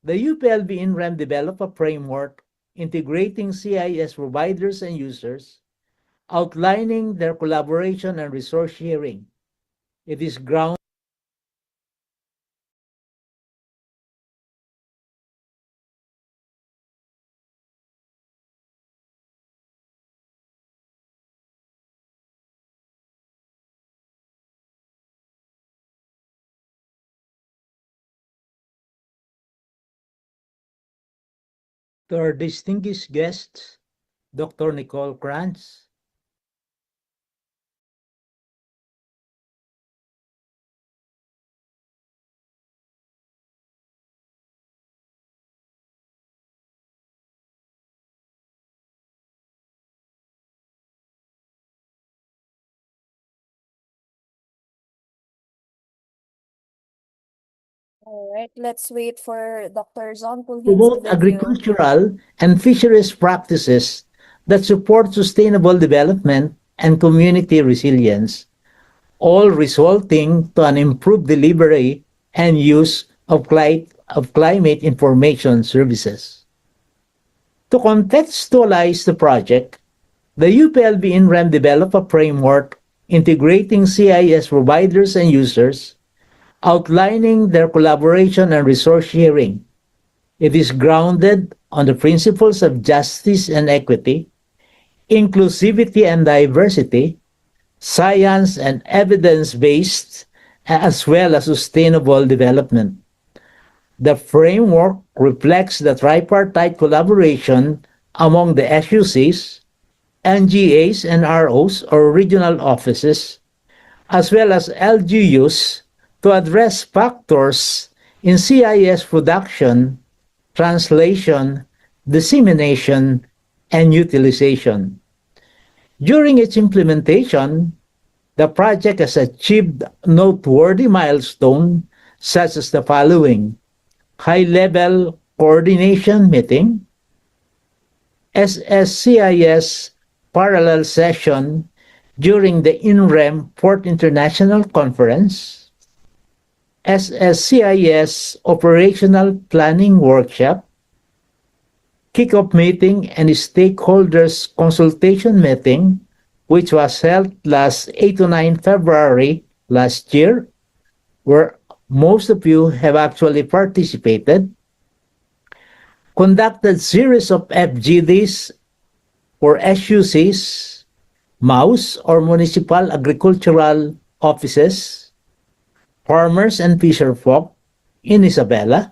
the UPLB-INREM developed a framework integrating CIS providers and users, outlining their collaboration and resource sharing. It is grounded to our distinguished guests, Dr. Nicole Krantz. All right, let's wait for Dr. John Pulhit's Promote video. agricultural and fisheries practices that support sustainable development and community resilience, all resulting to an improved delivery and use of climate information services. To contextualize the project, the UPLB-INREM developed a framework integrating CIS providers and users, outlining their collaboration and resource sharing. It is grounded on the principles of justice and equity, inclusivity and diversity, science and evidence-based, as well as sustainable development. The framework reflects the tripartite collaboration among the SUCs, NGAs and ROs, or regional offices, as well as LGUs to address factors in CIS production, translation, dissemination, and utilization. During its implementation, the project has achieved noteworthy milestones such as the following: high-level coordination meeting, SSCIS parallel session during the INREM 4th International Conference, SSCIS operational planning workshop, kickoff meeting and stakeholders consultation meeting, which was held last 8 to 9 February last year, where most of you have actually participated, conducted series of FGDs for SUCs, MAUs, or Municipal Agricultural Offices, farmers and fisherfolk in Isabela,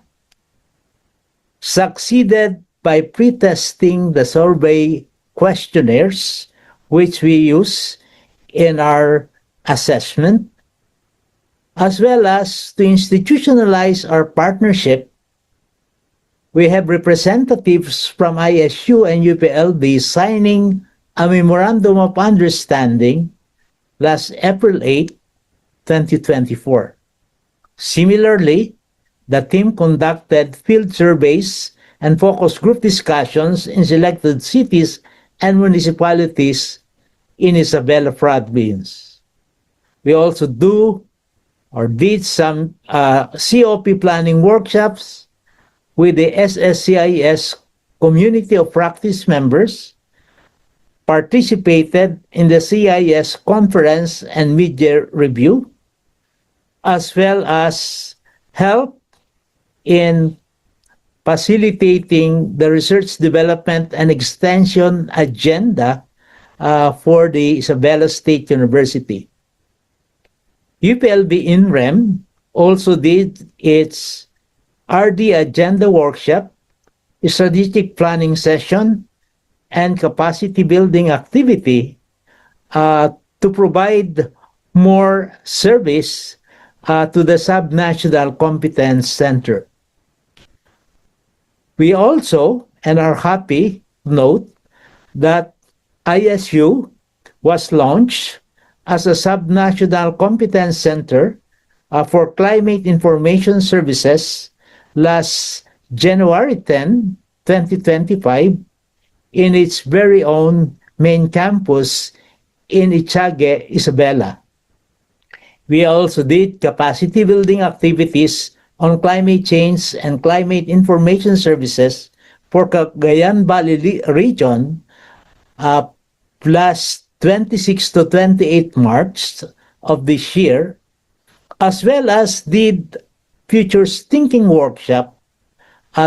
succeeded by pre-testing the survey questionnaires which we use in our assessment, as well as to institutionalize our partnership. We have representatives from ISU and UPLB signing a Memorandum of Understanding last April 8, 2024. Similarly, the team conducted field surveys and focus group discussions in selected cities and municipalities in Isabela province. We also did some COP planning workshops with the SSCIS community of practice members, participated in the CIS conference and mid-year review, as well as help in facilitating the research development and extension agenda for the Isabela State University. UPLB-INREM also did its RD Agenda Workshop, strategic planning session, and capacity building activity to provide more service to the Subnational Competence Center. We also and are happy to note that ISU was launched as a subnational competence center for climate information services last January 10, 2025, in its very own main campus in Itiague, Isabela. We also did capacity building activities on climate change and climate information services for Cagayan Valley region plus 26 to 28 March of this year, as well as did Futures Thinking Workshop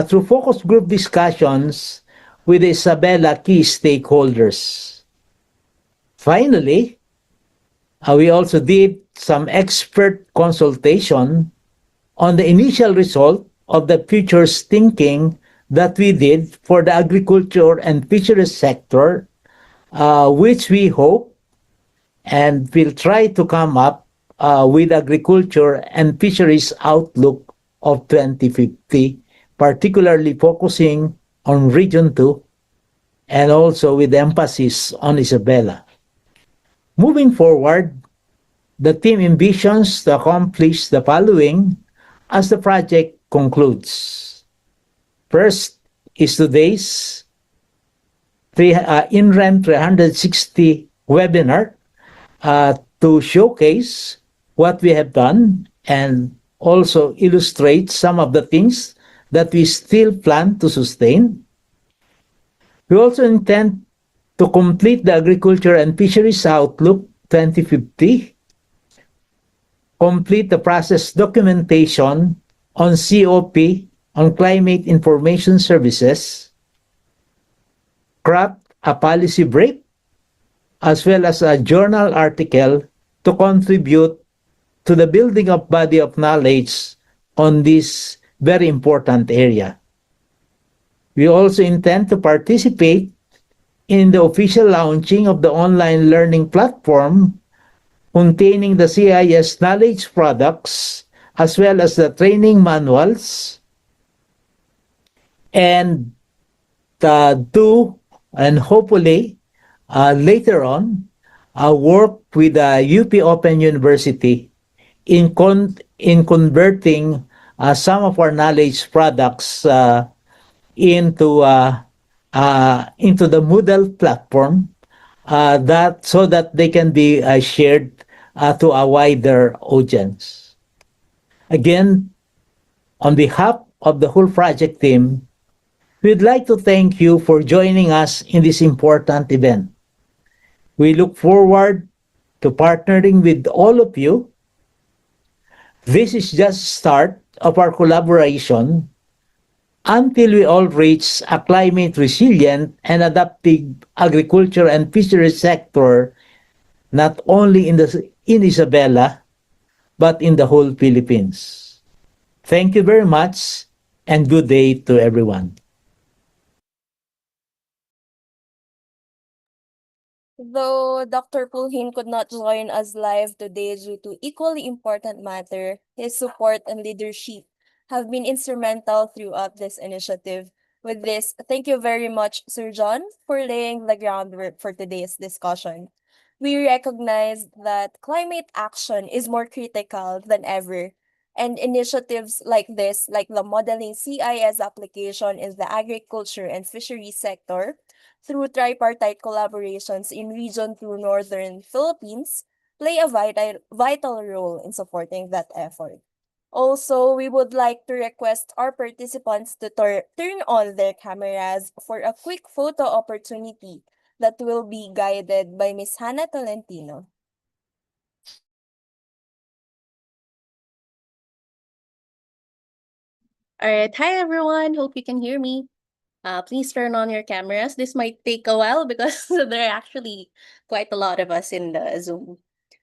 through focus group discussions with Isabela key stakeholders. Finally, we also did some expert consultation on the initial result of the Futures Thinking that we did for the agriculture and fisheries sector, which we hope and will try to come up with agriculture and fisheries outlook of 2050, particularly focusing on Region 2 and also with emphasis on Isabela. Moving forward, the team envisions to accomplish the following as the project concludes. First is today's INREM 360 webinar to showcase what we have done and also illustrate some of the things that we still plan to sustain. We also intend to complete the Agriculture and Fisheries Outlook 2050, complete the process documentation on COP, on Climate Information Services, craft a policy brief, as well as a journal article to contribute to the building of body of knowledge on this very important area. We also intend to participate in the official launching of the online learning platform containing the CIS knowledge products as well as the training manuals, and do and hopefully later on work with the UP Open University in converting some of our knowledge products into the Moodle platform so that they can be shared to a wider audience. Again, on behalf of the whole project team, we'd like to thank you for joining us in this important event. We look forward to partnering with all of you. This is just the start of our collaboration until we all reach a climate resilient and adaptive agriculture and fisheries sector, not only in Isabela, but in the whole Philippines. Thank you very much and good day to everyone. Though Dr. Pulhin could not join us live today due to equally important matter, his support and leadership have been instrumental throughout this initiative. With this, thank you very much, Sir John, for laying the groundwork for today's discussion. We recognize that climate action is more critical than ever, and initiatives like this, like the modeling CIS application in the agriculture and fisheries sector, through tripartite collaborations in Region 2 Northern Philippines, play a vital role in supporting that effort. Also, we would like to request our participants to turn on their cameras for a quick photo opportunity that will be guided by Ms. Hannah Tolentino. All right. Hi, everyone. Hope you can hear me. Please turn on your cameras. This might take a while because there are actually quite a lot of us in the Zoom.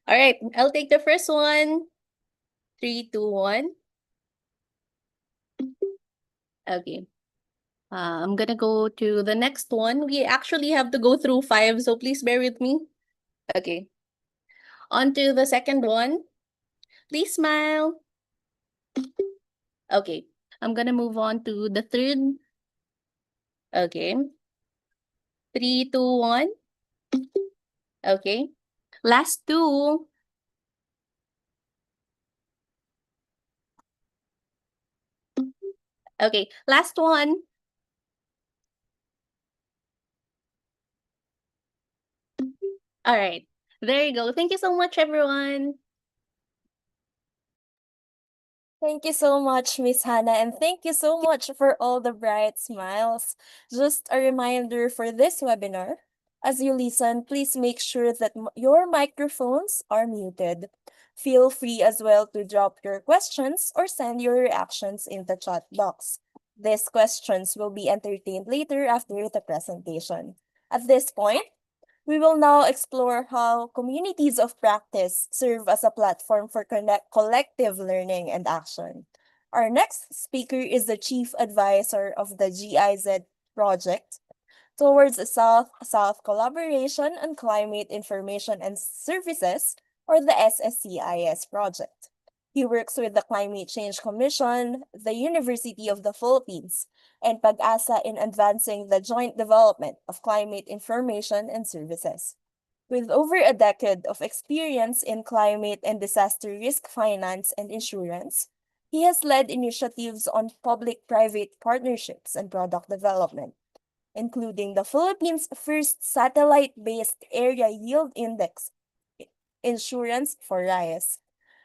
All right. I'll take the first one. 3, 2, 1. Okay. I'm gonna go to the next one. We actually have to go through 5, so please bear with me. Okay. On to the second one. Please smile. Okay. I'm gonna move on to the third. Okay. 3, 2, 1. Okay. Last two. Okay. Last one. All right. There you go. Thank you so much, everyone. Thank you so much, Miss Hannah, and thank you so much for all the bright smiles. Just a reminder for this webinar, as you listen, please make sure that your microphones are muted. Feel free as well to drop your questions or send your reactions in the chat box. These questions will be entertained later after the presentation. At this point, we will now explore how communities of practice serve as a platform for collective learning and action. Our next speaker is the Chief Advisor of the GIZ project towards a South-South collaboration on climate information and services, or the SSCIS project. He works with the Climate Change Commission, the University of the Philippines, and PAG-ASA in advancing the joint development of climate information and services. With over a decade of experience in climate and disaster risk finance and insurance, he has led initiatives on public-private partnerships and product development, including the Philippines' first satellite-based area yield index insurance for RIAS.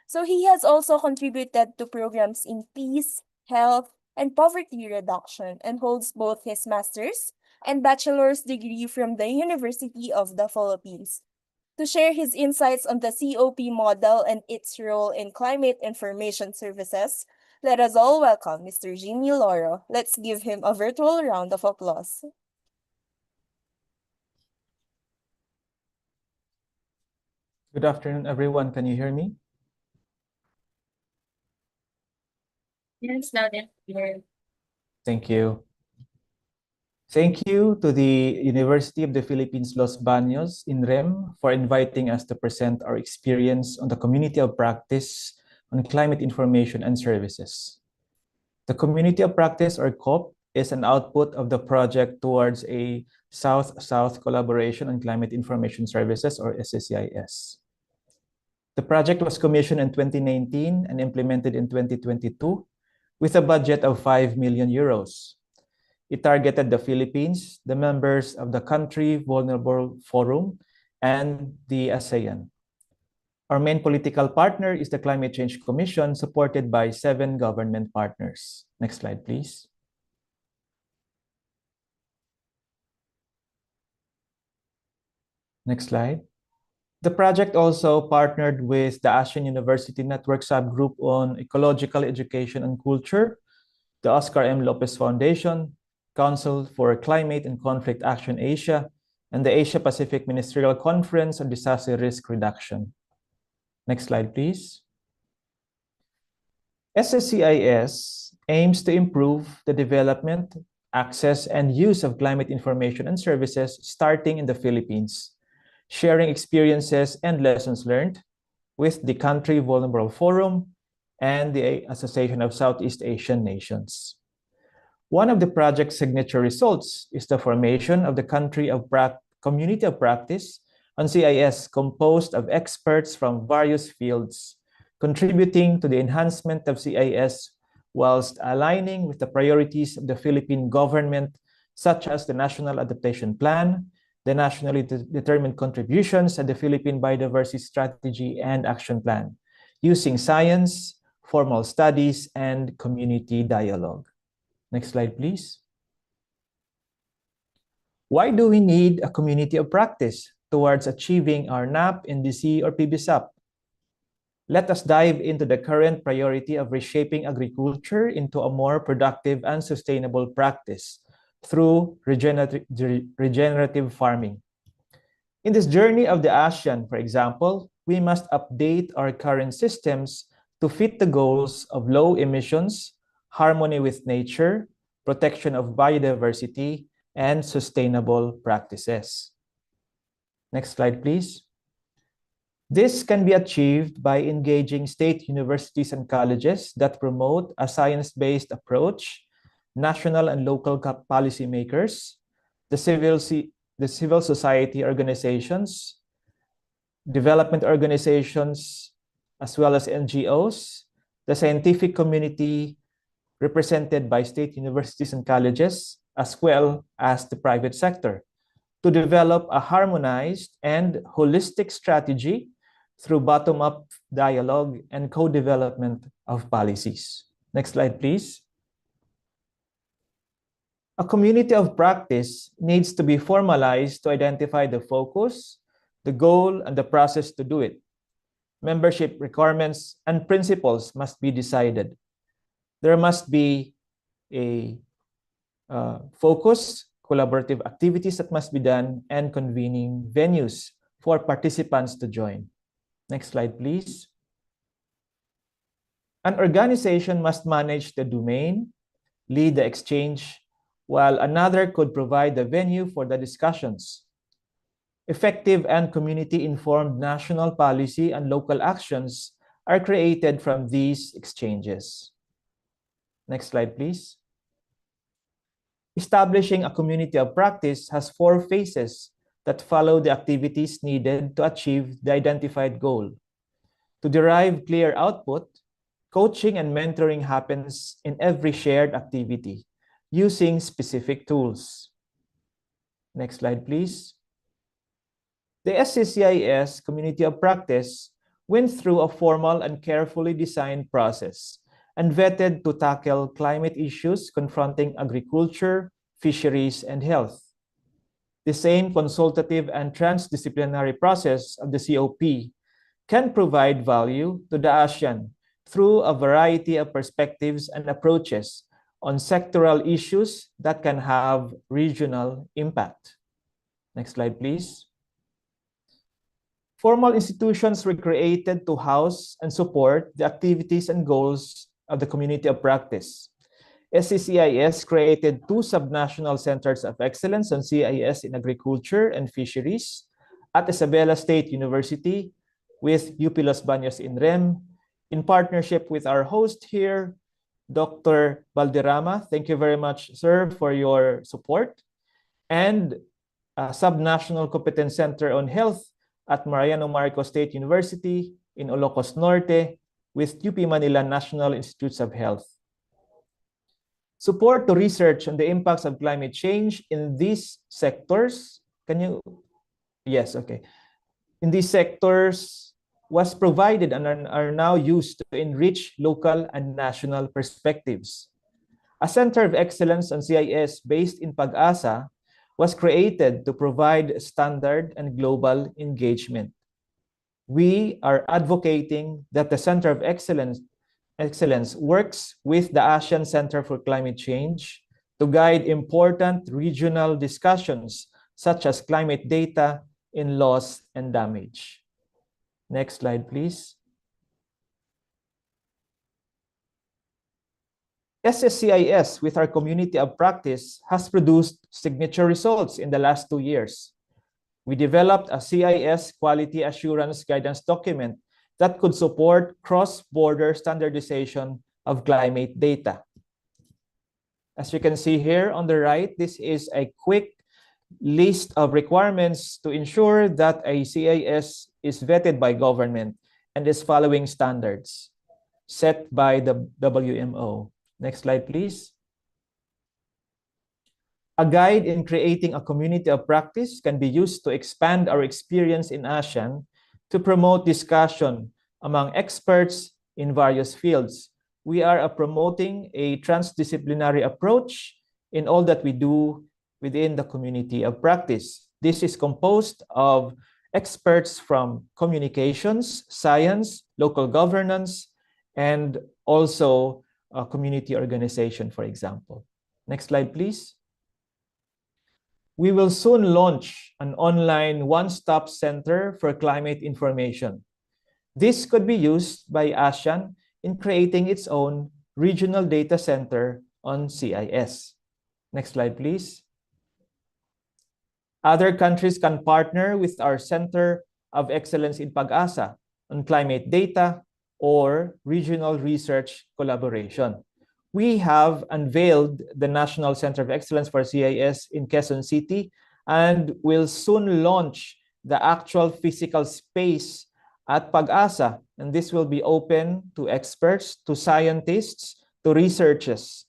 So he has also contributed to programs in peace, health, and poverty reduction, and holds both his master's and bachelor's degree from the University of the Philippines. To share his insights on the COP model and its role in climate information services, let us all welcome Mr. Jimmy Loro. Let's give him a virtual round of applause. Good afternoon, everyone. Can you hear me? Yes, now then. Thank you. Thank you to the University of the Philippines Los Baños, INREM, for inviting us to present our experience on the community of practice on climate information and services. The community of practice, or COP, is an output of the project towards a South-South collaboration on climate information services, or SSCIS. The project was commissioned in 2019 and implemented in 2022 with a budget of 5 million euros. It targeted the Philippines, the members of the Country Vulnerable Forum, and the ASEAN. Our main political partner is the Climate Change Commission, supported by 7 government partners. Next slide, please. Next slide. The project also partnered with the Asian University Network Subgroup on Ecological Education and Culture, the Oscar M. Lopez Foundation, Council for Climate and Conflict Action Asia, and the Asia-Pacific Ministerial Conference on Disaster Risk Reduction. Next slide, please. SSCIS aims to improve the development, access, and use of climate information and services starting in the Philippines, sharing experiences and lessons learned with the Country Vulnerable Forum and the Association of Southeast Asian Nations. One of the project's signature results is the formation of the Community of Practice on CIS, composed of experts from various fields, contributing to the enhancement of CIS whilst aligning with the priorities of the Philippine government, such as the National Adaptation Plan, the nationally determined contributions, and the Philippine Biodiversity Strategy and Action Plan, using science, formal studies, and community dialogue. Next slide, please. Why do we need a community of practice towards achieving our NAP, NDC, or PBSAP? let us dive into the current priority of reshaping agriculture into a more productive and sustainable practice through regenerative farming. In this journey of the ASEAN, for example, we must update our current systems to fit the goals of low emissions, harmony with nature, protection of biodiversity, and sustainable practices. Next slide, please. This can be achieved by engaging state universities and colleges that promote a science-based approach, national and local policymakers, the civil society organizations, development organizations, as well as NGOs, the scientific community represented by state universities and colleges, as well as the private sector, to develop a harmonized and holistic strategy through bottom-up dialogue and co-development of policies. Next slide, please. A community of practice needs to be formalized to identify the focus, the goal, and the process to do it. Membership requirements and principles must be decided. There must be a focus, collaborative activities that must be done, and convening venues for participants to join. Next slide, please. An organization must manage the domain, lead the exchange, while another could provide the venue for the discussions. Effective and community-informed national policy and local actions are created from these exchanges. Next slide, please. Establishing a community of practice has 4 phases that follow the activities needed to achieve the identified goal. To derive clear output, coaching and mentoring happens in every shared activity using specific tools. Next slide, please. The SCCIS Community of Practice went through a formal and carefully designed process and vetted to tackle climate issues confronting agriculture, fisheries, and health. The same consultative and transdisciplinary process of the COP can provide value to the ASEAN through a variety of perspectives and approaches on sectoral issues that can have regional impact. Next slide, please. Formal institutions were created to house and support the activities and goals of the community of practice. SCCIS created 2 subnational centers of excellence on CIS in agriculture and fisheries at Isabela State University with UPLB-INREM in partnership with our host here, Dr. Valderrama. Thank you very much, sir, for your support. And a subnational competence center on health at Mariano Marcos State University in Ilocos Norte with UP Manila National Institutes of Health. Support to research on the impacts of climate change in these sectors. Can you? Yes, okay. In these sectors was provided and are now used to enrich local and national perspectives. A Center of Excellence on CIS based in Pag-asa was created to provide standard and global engagement. We are advocating that the Center of Excellence works with the ASEAN Center for Climate Change to guide important regional discussions such as climate data in loss and damage. Next slide, please. SSCIS, with our community of practice, has produced signature results in the last 2 years. We developed a CIS quality assurance guidance document that could support cross-border standardization of climate data. As you can see here on the right, this is a quick list of requirements to ensure that a CIS is vetted by government and is following standards set by the WMO. Next slide, please. A guide in creating a community of practice can be used to expand our experience in ASEAN to promote discussion among experts in various fields. We are promoting a transdisciplinary approach in all that we do within the community of practice. This is composed of experts from communications, science, local governance, and also a community organization, for example. Next slide, please. We will soon launch an online one-stop center for climate information. This could be used by ASEAN in creating its own regional data center on CIS. Next slide, please. Other countries can partner with our Center of Excellence in Pag-asa on climate data or regional research collaboration. We have unveiled the National Center of Excellence for CIS in Quezon City and will soon launch the actual physical space at Pag-asa. And this will be open to experts, to scientists, to researchers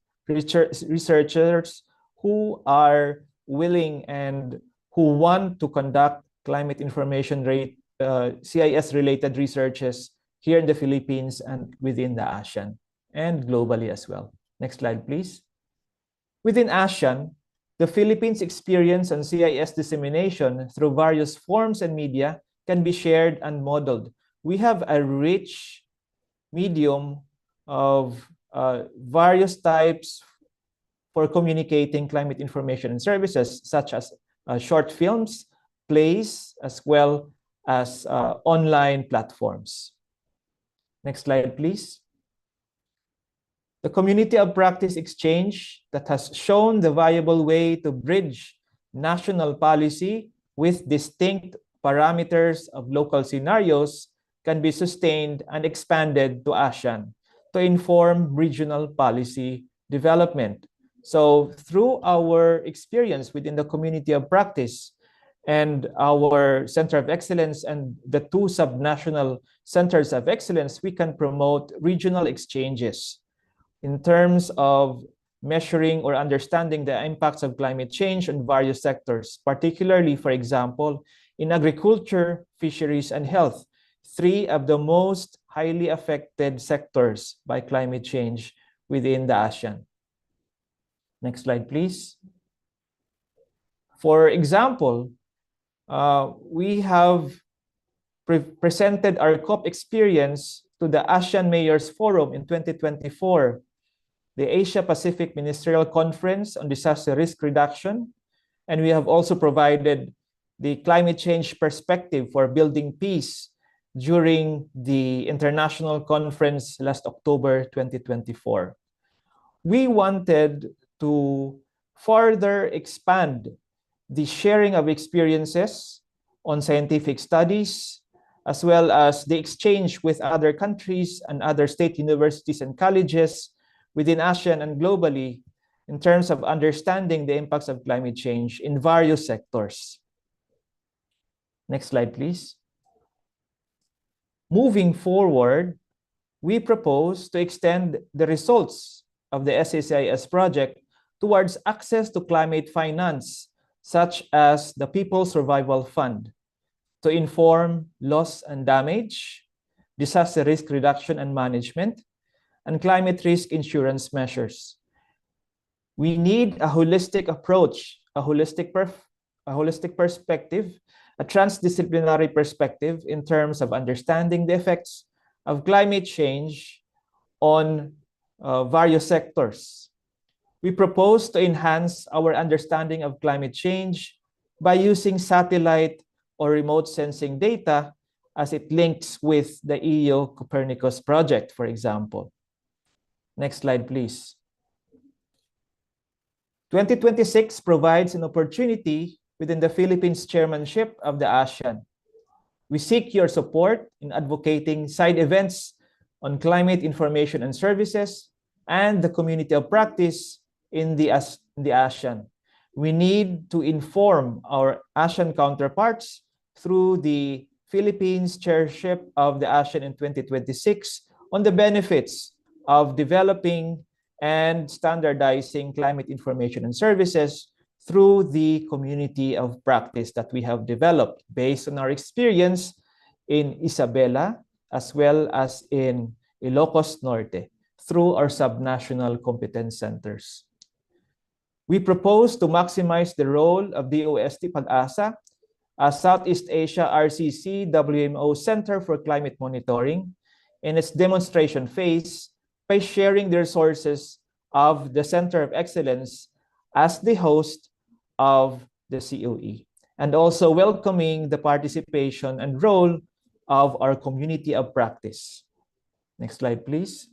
who are willing and who want to conduct climate information CIS-related researches here in the Philippines and within the ASEAN and globally as well. Next slide, please. Within ASEAN, the Philippines' experience on CIS dissemination through various forms and media can be shared and modeled. We have a rich medium of various types for communicating climate information and services, such as short films, plays, as well as online platforms. Next slide, please. The community of practice exchange that has shown the viable way to bridge national policy with distinct parameters of local scenarios can be sustained and expanded to ASEAN to inform regional policy development. So through our experience within the community of practice and our Center of Excellence and the two subnational centers of excellence, we can promote regional exchanges in terms of measuring or understanding the impacts of climate change on various sectors, particularly, for example, in agriculture, fisheries, and health, three of the most highly affected sectors by climate change within the ASEAN. Next slide, please. For example, we have presented our COP experience to the ASEAN Mayors Forum in 2024, the Asia-Pacific Ministerial Conference on Disaster Risk Reduction, and we have also provided the climate change perspective for building peace during the international conference last October 2024. We wanted to further expand the sharing of experiences on scientific studies, as well as the exchange with other countries and other state universities and colleges within ASEAN and globally in terms of understanding the impacts of climate change in various sectors. Next slide, please. Moving forward, we propose to extend the results of the SSIS project towards access to climate finance, such as the People's Survival Fund, to inform loss and damage, disaster risk reduction and management, and climate risk insurance measures. We need a holistic approach, a holistic perspective, a transdisciplinary perspective in terms of understanding the effects of climate change on various sectors. We propose to enhance our understanding of climate change by using satellite or remote sensing data as it links with the EU Copernicus project, for example. Next slide, please. 2026 provides an opportunity within the Philippines chairmanship of the ASEAN. We seek your support in advocating side events on climate information and services and the community of practice in the ASEAN. We need to inform our ASEAN counterparts through the Philippines chairship of the ASEAN in 2026 on the benefits of developing and standardizing climate information and services through the community of practice that we have developed based on our experience in Isabela as well as in Ilocos Norte through our subnational competence centers. We propose to maximize the role of DOST Pag-asa Southeast Asia RCC WMO Center for Climate Monitoring in its demonstration phase by sharing the resources of the Center of Excellence as the host of the COE, and also welcoming the participation and role of our community of practice. Next slide, please.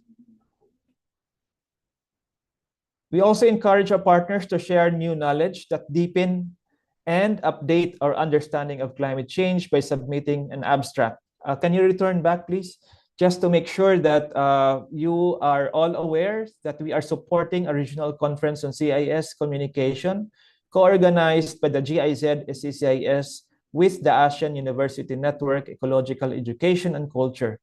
We also encourage our partners to share new knowledge that deepen and update our understanding of climate change by submitting an abstract. Can you return back, please? Just to make sure that you are all aware that we are supporting a regional conference on CIS communication, co-organized by the GIZ SCCIS with the ASEAN University Network, Ecological Education and Culture.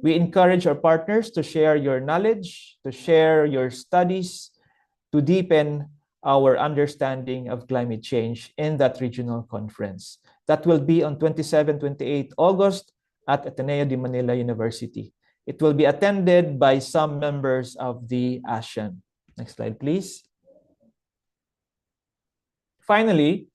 We encourage our partners to share your knowledge, to share your studies, to deepen our understanding of climate change in that regional conference. That will be on 27-28 August at Ateneo de Manila University. It will be attended by some members of the ASEAN. Next slide, please. Finally,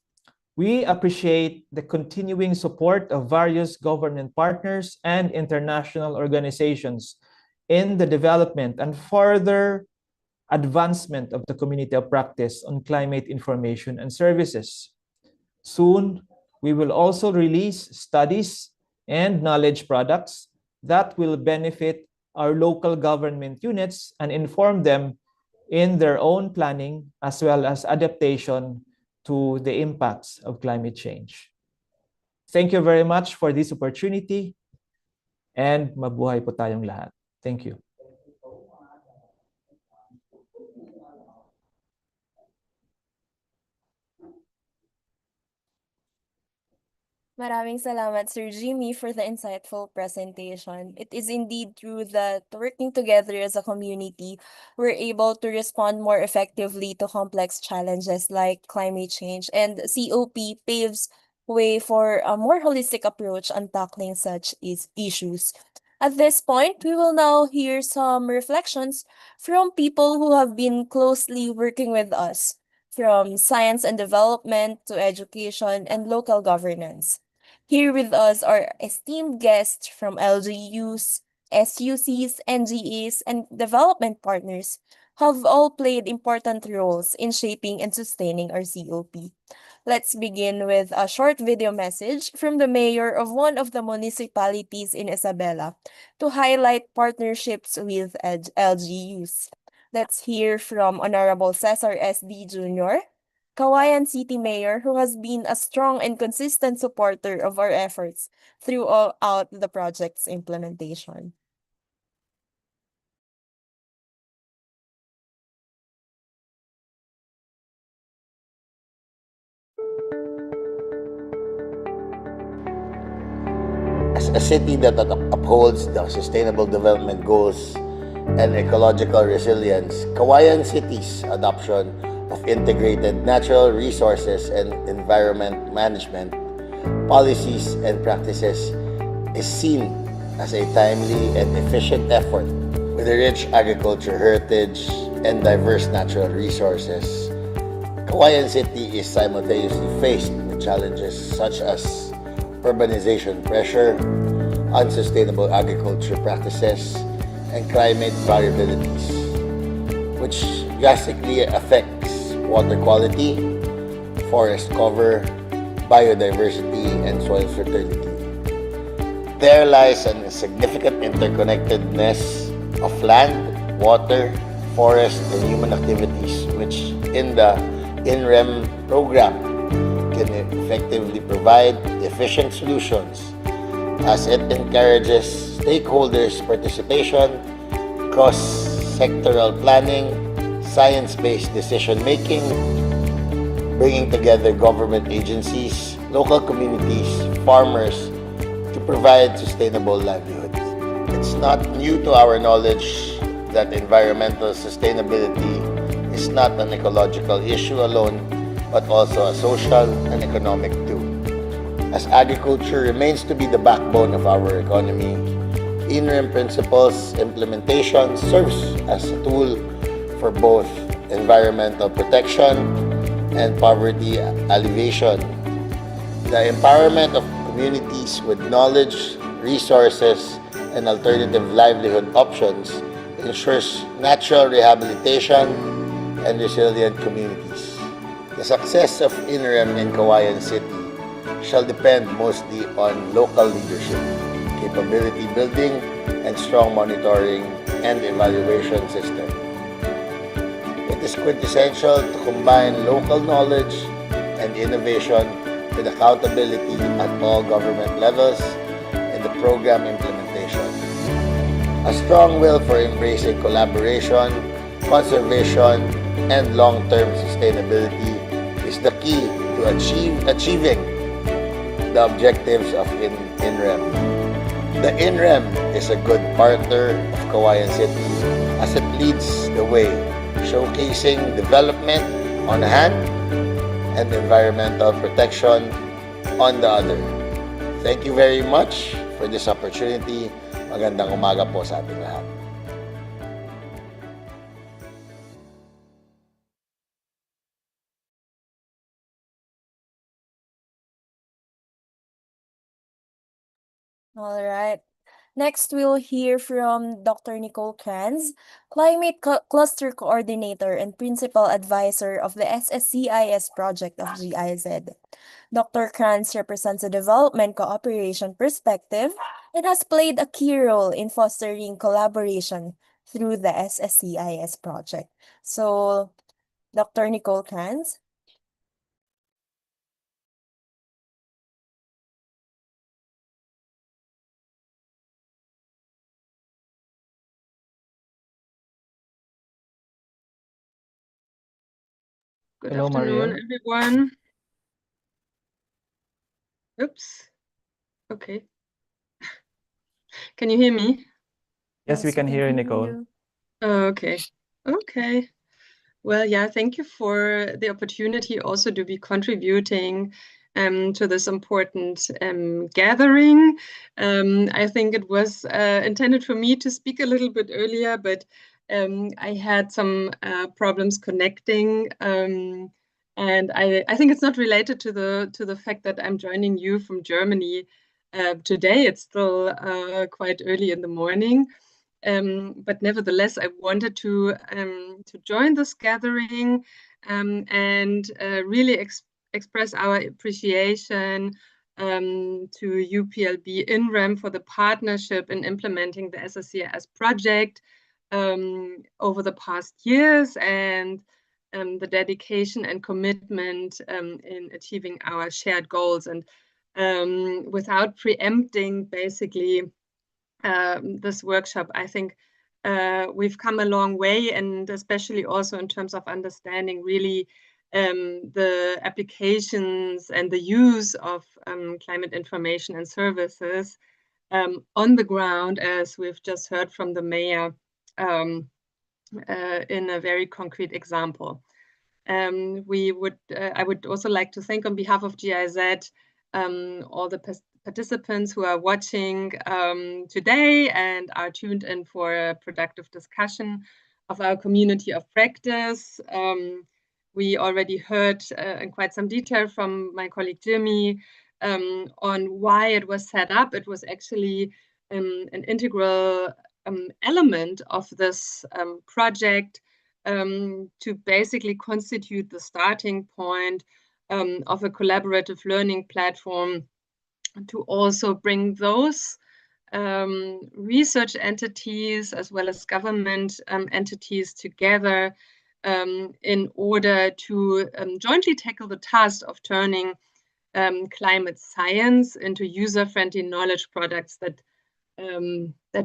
we appreciate the continuing support of various government partners and international organizations in the development and further advancement of the community of practice on climate information and services. Soon, we will also release studies and knowledge products that will benefit our local government units and inform them in their own planning as well as adaptation to the impacts of climate change. Thank you very much for this opportunity, and mabuhay po tayong lahat. Thank you. Maraming salamat, Sir Jimmy, for the insightful presentation. It is indeed true that working together as a community, we're able to respond more effectively to complex challenges like climate change, and COP paves way for a more holistic approach on tackling such issues. At this point, we will now hear some reflections from people who have been closely working with us, from science and development to education and local governance. Here with us are esteemed guests from LGUs, SUCs, NGAs, and development partners who have all played important roles in shaping and sustaining our COP. Let's begin with a short video message from the mayor of one of the municipalities in Isabela to highlight partnerships with LGUs. Let's hear from Honorable Cesar S.D. Jr., Kawayan City Mayor, who has been a strong and consistent supporter of our efforts throughout the project's implementation. As a city that upholds the sustainable development goals and ecological resilience, Kawayan City's adoption of integrated natural resources and environment management policies and practices is seen as a timely and efficient effort. With a rich agriculture heritage and diverse natural resources, Kawayan City is simultaneously faced with challenges such as urbanization pressure, unsustainable agriculture practices, and climate variabilities, which drastically affects water quality, forest cover, biodiversity, and soil fertility. There lies a significant interconnectedness of land, water, forest, and human activities, which in the INREM program can effectively provide efficient solutions as it encourages stakeholders' participation, cross-sectoral planning, science-based decision-making, bringing together government agencies, local communities, farmers to provide sustainable livelihoods. It's not new to our knowledge that environmental sustainability is not an ecological issue alone, but also a social and economic too. As agriculture remains to be the backbone of our economy, INREM principles implementation serves as a tool for both environmental protection and poverty alleviation. The empowerment of communities with knowledge, resources, and alternative livelihood options ensures natural rehabilitation and resilient communities. The success of INREM in Kawayan City shall depend mostly on local leadership, capability building, and strong monitoring and evaluation system. It is quintessential to combine local knowledge and innovation with accountability at all government levels in the program implementation. A strong will for embracing collaboration, conservation, and long-term sustainability is the key to achieving the objectives of INREM. The INREM is a good partner of Kawayan City as it leads the way, showcasing development on the hand and environmental protection on the other. Thank you very much for this opportunity. Magandang umaga po sa ating lahat. All right. Next, we'll hear from Dr. Nicole Kranz, Climate Cluster Coordinator and Principal Advisor of the SSCIS project of GIZ. Dr. Kranz represents a development cooperation perspective and has played a key role in fostering collaboration through the SSCIS project. So, Dr. Nicole Kranz. Good Hello, afternoon, Mariel. Everyone. Oops. Okay. Can you hear me? Yes, we can hear you, Nicole. Okay. Okay. Well, yeah, thank you for the opportunity also to be contributing to this important gathering. I think it was intended for me to speak a little bit earlier, but I had some problems connecting. And I think it's not related to the fact that I'm joining you from Germany today. It's still quite early in the morning. But nevertheless, I wanted to join this gathering and really express our appreciation to UPLB-INREM for the partnership in implementing the SSCIS project over the past years and the dedication and commitment in achieving our shared goals. And without preempting basically this workshop, I think we've come a long way, and especially also in terms of understanding really the applications and the use of climate information and services on the ground, as we've just heard from the mayor in a very concrete example. I would also like to thank on behalf of GIZ all the participants who are watching today and are tuned in for a productive discussion of our community of practice. We already heard in quite some detail from my colleague Jimmy on why it was set up. It was actually an integral element of this project to basically constitute the starting point of a collaborative learning platform to also bring those research entities as well as government entities together in order to jointly tackle the task of turning climate science into user-friendly knowledge products that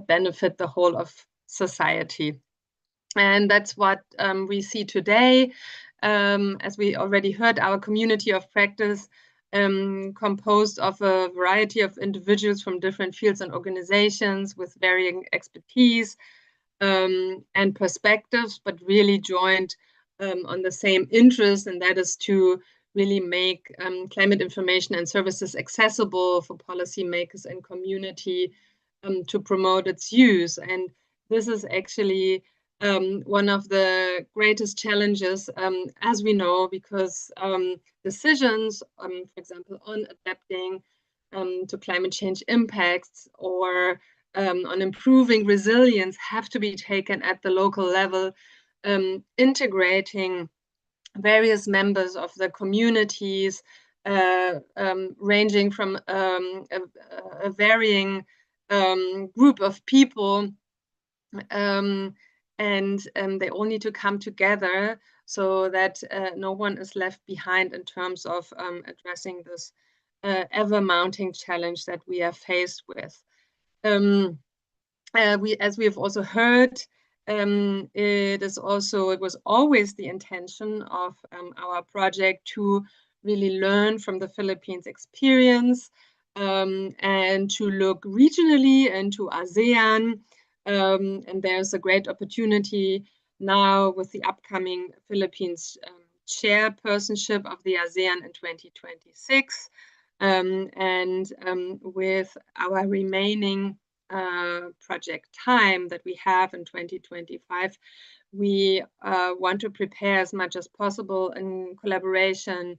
benefit the whole of society. And that's what we see today. As we already heard, our community of practice composed of a variety of individuals from different fields and organizations with varying expertise and perspectives, but really joined on the same interest, and that is to really make climate information and services accessible for policymakers and community to promote its use. And this is actually one of the greatest challenges, as we know, because decisions, for example, on adapting to climate change impacts or on improving resilience have to be taken at the local level, integrating various members of the communities, ranging from a varying group of people, and they all need to come together so that no one is left behind in terms of addressing this ever-mounting challenge that we are faced with. As we have also heard, it was always the intention of our project to really learn from the Philippines experience, and to look regionally into ASEAN. And there's a great opportunity now with the upcoming Philippines chairpersonship of the ASEAN in 2026, and with our remaining project time that we have in 2025, we want to prepare as much as possible in collaboration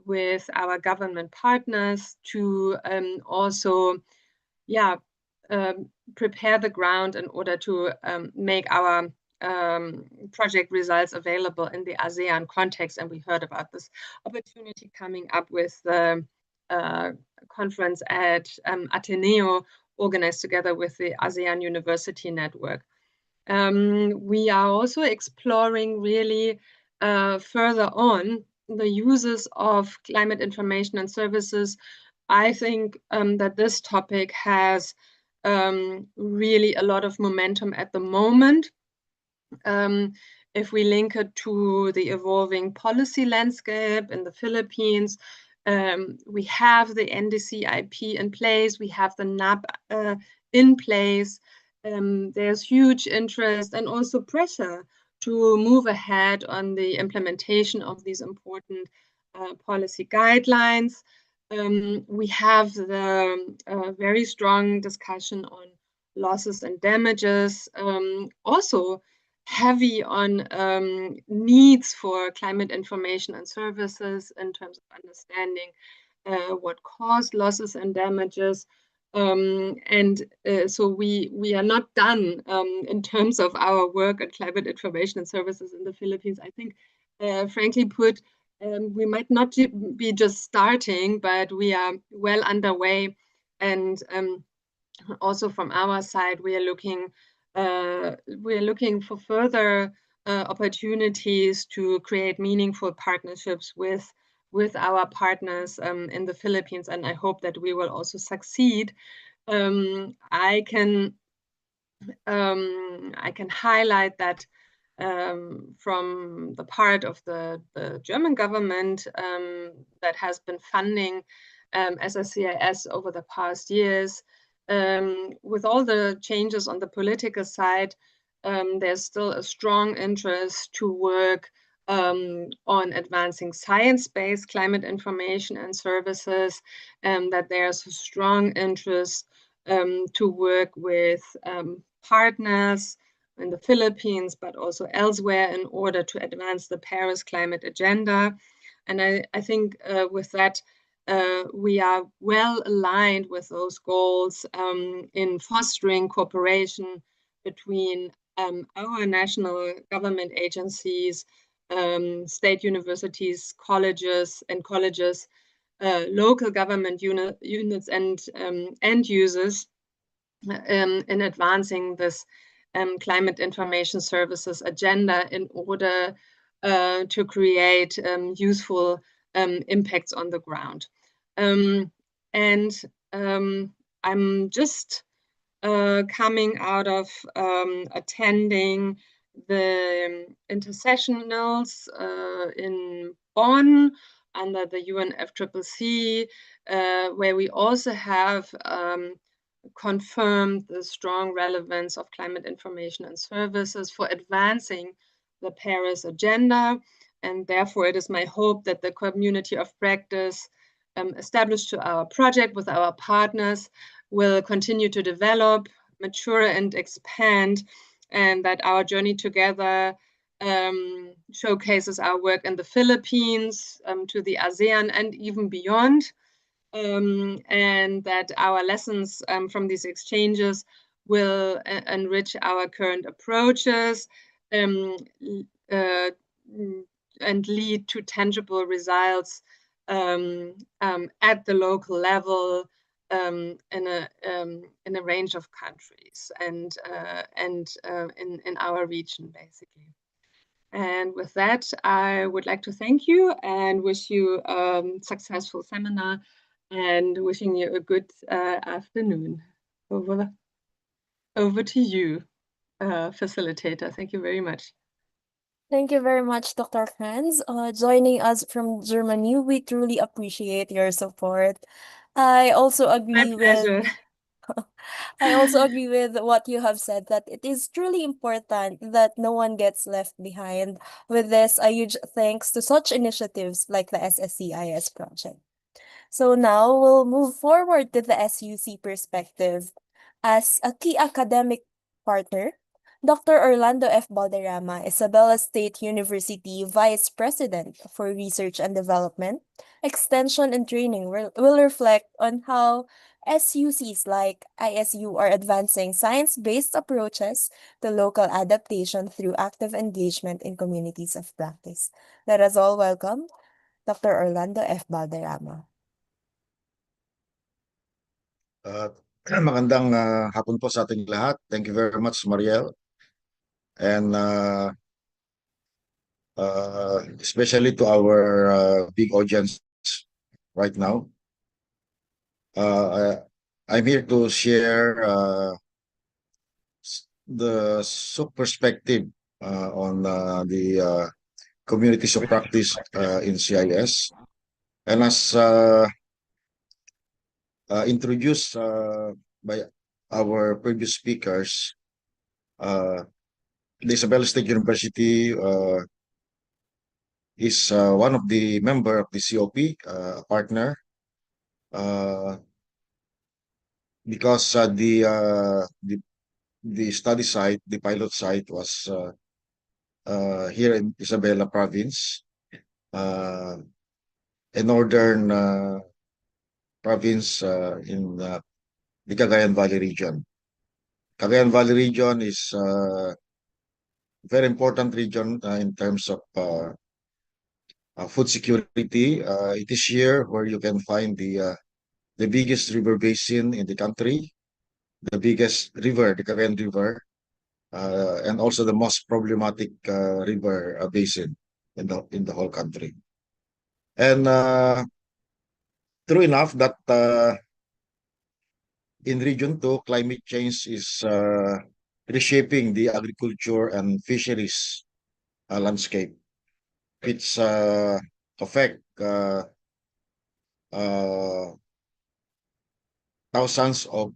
with our government partners to also prepare the ground in order to make our project results available in the ASEAN context. And we heard about this opportunity coming up with the conference at Ateneo, organized together with the ASEAN University Network. We are also exploring really further on the uses of climate information and services. I think that this topic has really a lot of momentum at the moment. If we link it to the evolving policy landscape in the Philippines, we have the NDC-IP in place, we have the NAP in place. There's huge interest and also pressure to move ahead on the implementation of these important policy guidelines. We have the very strong discussion on losses and damages, also heavy on needs for climate information and services in terms of understanding what caused losses and damages. So we are not done in terms of our work at climate information and services in the Philippines. I think, frankly put, we might not be just starting, but we are well underway. And also from our side, we are looking for further opportunities to create meaningful partnerships with our partners in the Philippines, and I hope that we will also succeed. I can highlight that from the part of the German government that has been funding SSCIS over the past years. With all the changes on the political side, there's still a strong interest to work on advancing science-based climate information and services, that there's a strong interest to work with partners in the Philippines, but also elsewhere in order to advance the Paris climate agenda. And I think with that, we are well aligned with those goals in fostering cooperation between our national government agencies, state universities, colleges, local government units, and end users in advancing this climate information services agenda in order to create useful impacts on the ground. I'm just coming out of attending the intersessionals in Bonn under the UNFCCC, where we also have confirmed the strong relevance of climate information and services for advancing the Paris agenda. And therefore, it is my hope that the community of practice established to our project with our partners will continue to develop, mature, and expand and that our journey together showcases our work in the Philippines, to the ASEAN and even beyond, and that our lessons from these exchanges will enrich our current approaches, and lead to tangible results at the local level, in a range of countries and in our region, basically. And with that, I would like to thank you and wish you a successful seminar, and wishing you a good afternoon. Over to you, facilitator. Thank you very much. Thank you very much, Dr. Franz. Joining us from Germany, we truly appreciate your support. I also My agree pleasure. with I also agree with what you have said, that it is truly important that no one gets left behind. With this, a huge thanks to such initiatives like the SSCIS project. So now we'll move forward to the SUC perspective. As a key academic partner, Dr. Orlando F. Balderrama, Isabela State University Vice President for Research and Development, Extension and Training will reflect on how SUCs like ISU are advancing science-based approaches to local adaptation through active engagement in communities of practice. Let us all welcome Dr. Orlando F. Balderrama. Magandang hapon po sa ating lahat. Thank you very much, Mariel. And especially to our big audience right now. I'm here to share the SUC perspective on the communities of practice in CIS. And as introduced by our previous speakers, the Isabela State University is one of the member of the COP, partner, because the study site, the pilot site, was here in Isabela Province, a northern province in the Cagayan Valley region. Cagayan Valley region is a very important region in terms of food security. It is here where you can find the biggest river basin in the country, the biggest river, the Cagayan River, and also the most problematic river basin in the whole country. And true enough that in Region 2, climate change is reshaping the agriculture and fisheries landscape. It's affect thousands of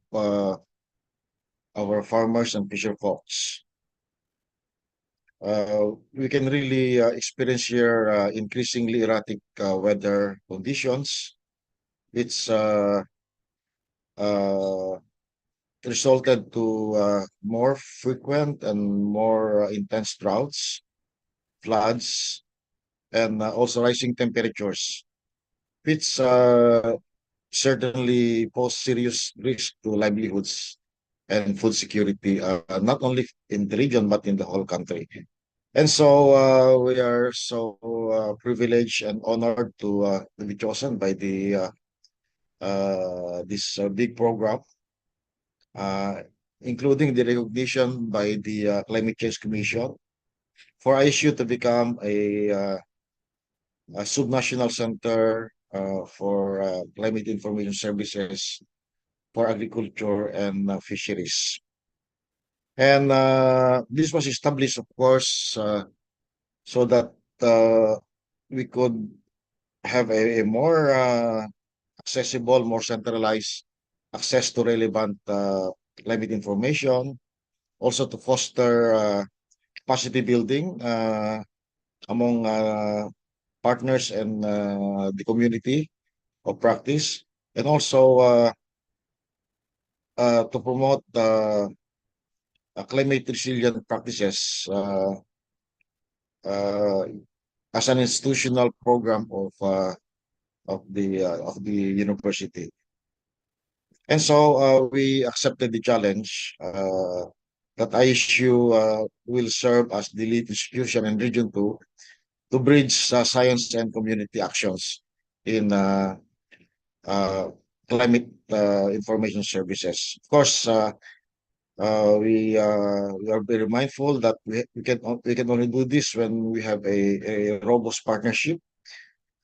our farmers and fisher folks. We can really experience here increasingly erratic weather conditions. It's resulted to more frequent and more intense droughts, floods, and also rising temperatures, which certainly pose serious risk to livelihoods and food security, not only in the region, but in the whole country. And so we are so privileged and honored to be chosen by the this big program, including the recognition by the Climate Change Commission for ISU to become a subnational center for climate information services for agriculture and fisheries. And this was established, of course, so that we could have a more accessible, more centralized access to relevant climate information, also to foster capacity building among partners and the community of practice, and also to promote climate resilient practices uh, as an institutional program of the university. And so we accepted the challenge that ISU will serve as the lead institution in Region 2 to bridge science and community actions in uh, climate information services. Of course, we are very mindful that we can only do this when we have a robust partnership.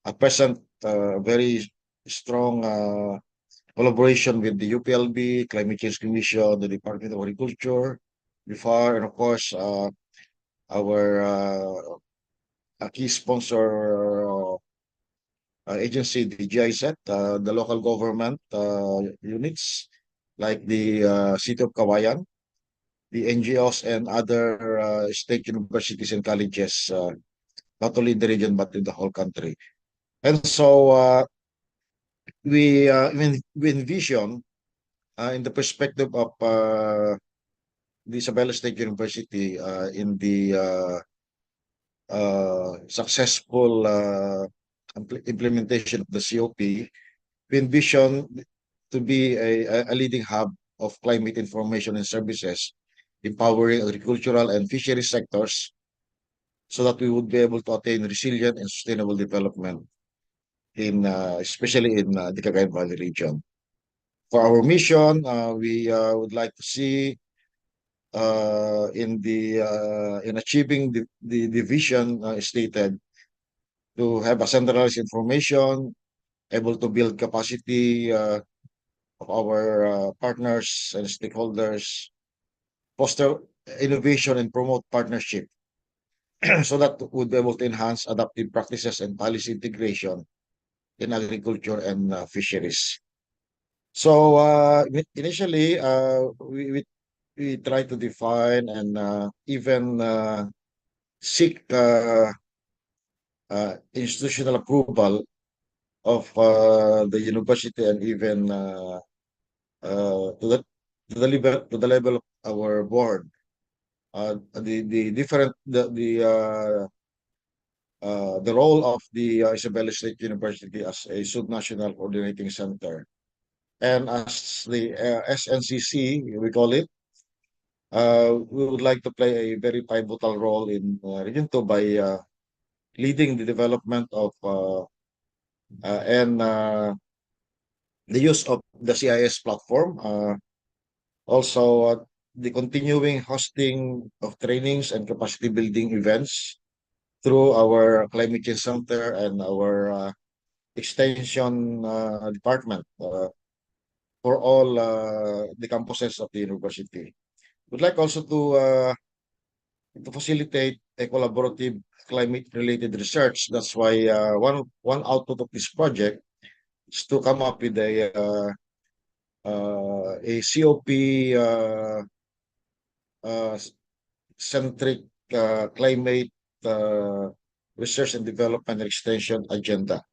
At present, very strong collaboration with the UPLB, Climate Change Commission, the Department of Agriculture, BIFAR, and of course our a key sponsor agency, the GIZ, the local government units like the City of Kawayan, the NGOs, and other state universities and colleges, not only in the region but in the whole country. And so we envision in the perspective of the Isabela State University in the successful implementation of the COP, we envision to be a leading hub of climate information and services, empowering agricultural and fishery sectors so that we would be able to attain resilient and sustainable development in especially in the Cagayan Valley region. For our mission, we would like to see in achieving the vision stated to have a centralized information, able to build capacity of our partners and stakeholders, foster innovation and promote partnership so that we'll be able to enhance adaptive practices and policy integration in agriculture and fisheries. So initially, we try to define and even seek institutional approval of the university and even to the level of our board. The role of the Isabela State University as a subnational coordinating center and as the SNCC, we call it, we would like to play a very pivotal role in Region 2 by leading the development of and the use of the CIS platform. Also, the continuing hosting of trainings and capacity building events through our climate change center and our extension department for all the campuses of the university. We'd like also to facilitate a collaborative climate-related research. That's why one output of this project is to come up with a COP centric climate research and development and extension agenda.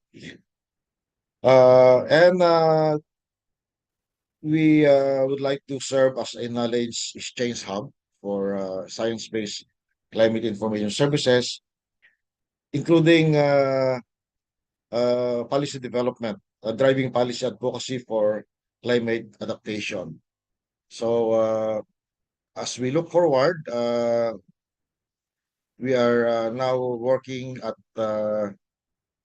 And we would like to serve as a knowledge exchange hub for science-based climate information services, including policy development, driving policy advocacy for climate adaptation. So as we look forward, we are now working at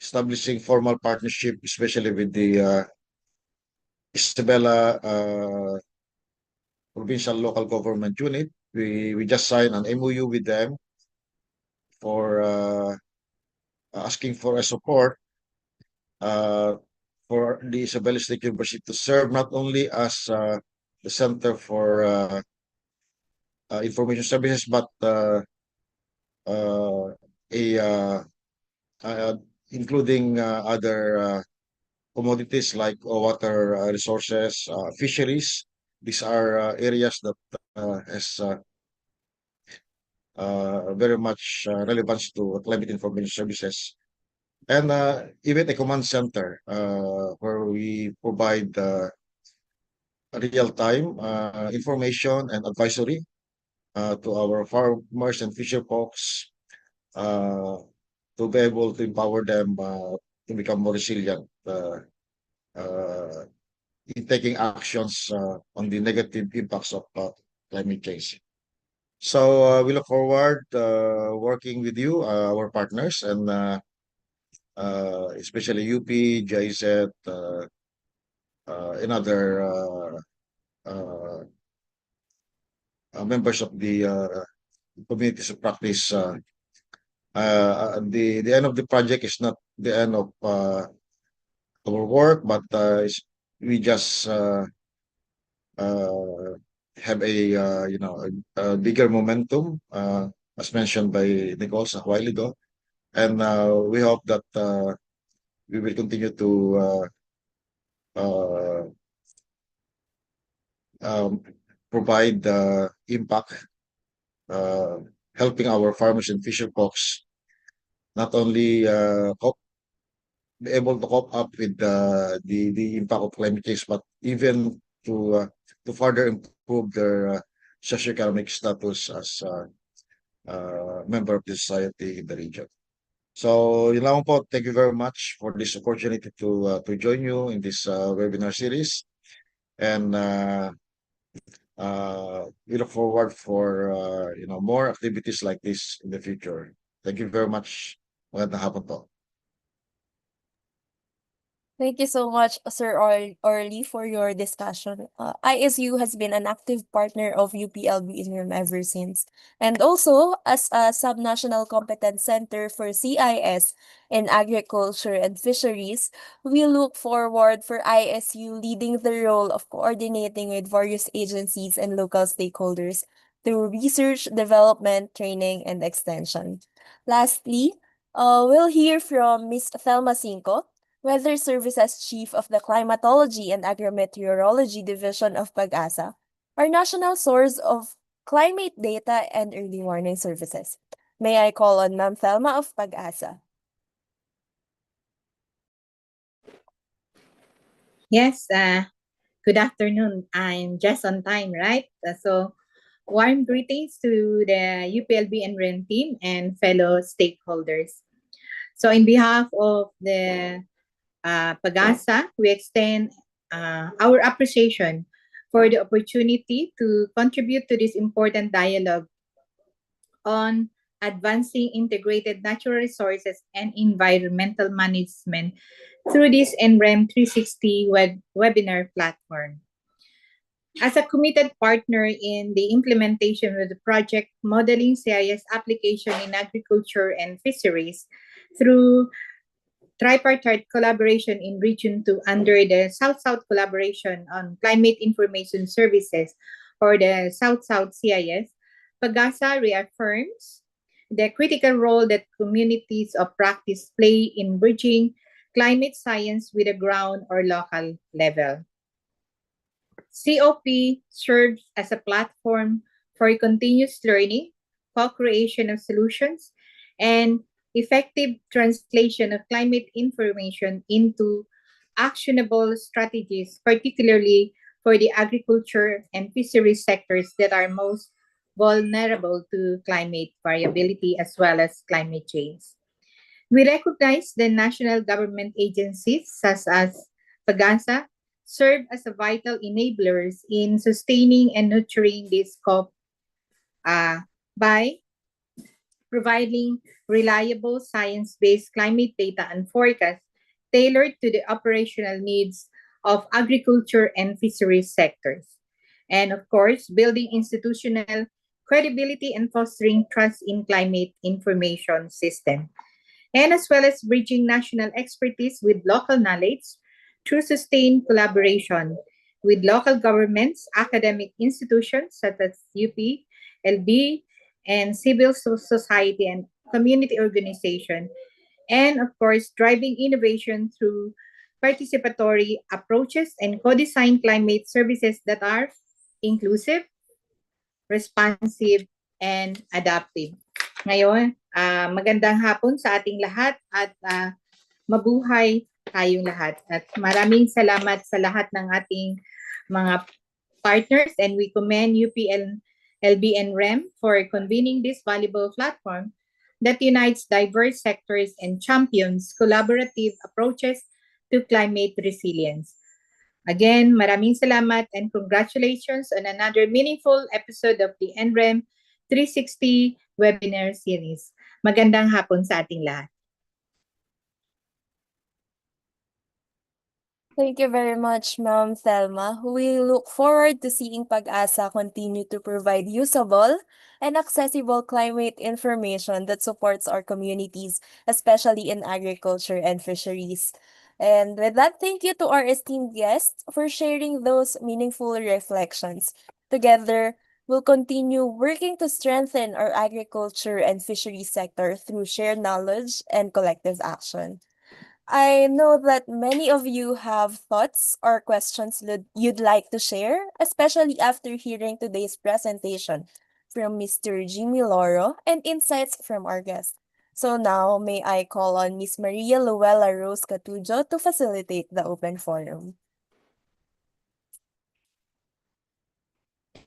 establishing formal partnership, especially with the Isabela Provincial Local Government Unit. We just signed an MOU with them for asking for a support for the Isabela State University to serve not only as the Center for Information Services, but including other commodities like water resources, fisheries. These are areas that has very much relevance to climate information services. And even a command center where we provide real-time information and advisory to our farmers and fisher folks to be able to empower them to become more resilient uh, in taking actions on the negative impacts of climate change. So we look forward working with you, our partners, and especially UP, GIZ, and other members of the communities of practice. The end of the project is not the end of our work, but we just uh, have a a bigger momentum, as mentioned by Nicole a while ago, and we hope that we will continue to uh, um, provide impact, uh, helping our farmers and fisher folks not only be able to cope up with the impact of climate change, but even to further improve their socioeconomic status as member of the society in the region. So, yun lang po. Thank you very much for this opportunity to join you in this webinar series, and we look forward for more activities like this in the future. Thank you very much. Magandang hapon po. Thank you so much, Sir Orly, for your discussion. ISU has been an active partner of UPLB-INREM ever since. And also, as a subnational competence center for CIS in agriculture and fisheries, we look forward for ISU leading the role of coordinating with various agencies and local stakeholders through research, development, training, and extension. Lastly, we'll hear from Ms. Thelma Cinco, Weather Services Chief of the Climatology and Agrimeteorology Division of PAGASA, our national source of climate data and early warning services. May I call on Ma'am Thelma of PAGASA? Yes, good afternoon. I'm just on time, right? So, warm greetings to the UPLB-INREM team and fellow stakeholders. So, in behalf of the PAGASA, we extend our appreciation for the opportunity to contribute to this important dialogue on advancing integrated natural resources and environmental management through this NREM 360 webinar platform. As a committed partner in the implementation of the project Modeling CIS Application in Agriculture and Fisheries through tripartite collaboration in Region 2 under the South-South Collaboration on Climate Information Services, or the South-South CIS, PAGASA reaffirms the critical role that communities of practice play in bridging climate science with the ground or local level. COP serves as a platform for continuous learning, co-creation of solutions, and effective translation of climate information into actionable strategies, particularly for the agriculture and fisheries sectors that are most vulnerable to climate variability as well as climate change. We recognize the national government agencies, such as PAGASA, serve as a vital enablers in sustaining and nurturing this scope by providing reliable science-based climate data and forecasts tailored to the operational needs of agriculture and fisheries sectors. And of course, building institutional credibility and fostering trust in climate information system. And as well as bridging national expertise with local knowledge through sustained collaboration with local governments, academic institutions such as UPLB, and civil society and community organization, and of course, driving innovation through participatory approaches and co-design climate services that are inclusive, responsive, and adaptive. Ngayon, magandang hapon sa ating lahat at mabuhay tayong lahat. At maraming salamat sa lahat ng ating mga partners, and we commend UPLB UPLB-INREM for convening this valuable platform that unites diverse sectors and champions collaborative approaches to climate resilience. Again, maraming salamat and congratulations on another meaningful episode of the NREM 360 webinar series. Magandang hapon sa ating lahat. Thank you very much, Ma'am Thelma. We look forward to seeing Pag-asa continue to provide usable and accessible climate information that supports our communities, especially in agriculture and fisheries. And with that, thank you to our esteemed guests for sharing those meaningful reflections. Together, we'll continue working to strengthen our agriculture and fisheries sector through shared knowledge and collective action. I know that many of you have thoughts or questions you'd like to share, especially after hearing today's presentation from Mr. Jimmy Loro and insights from our guest. So now, may I call on Miss Maria Luella Rose Catujo to facilitate the open forum.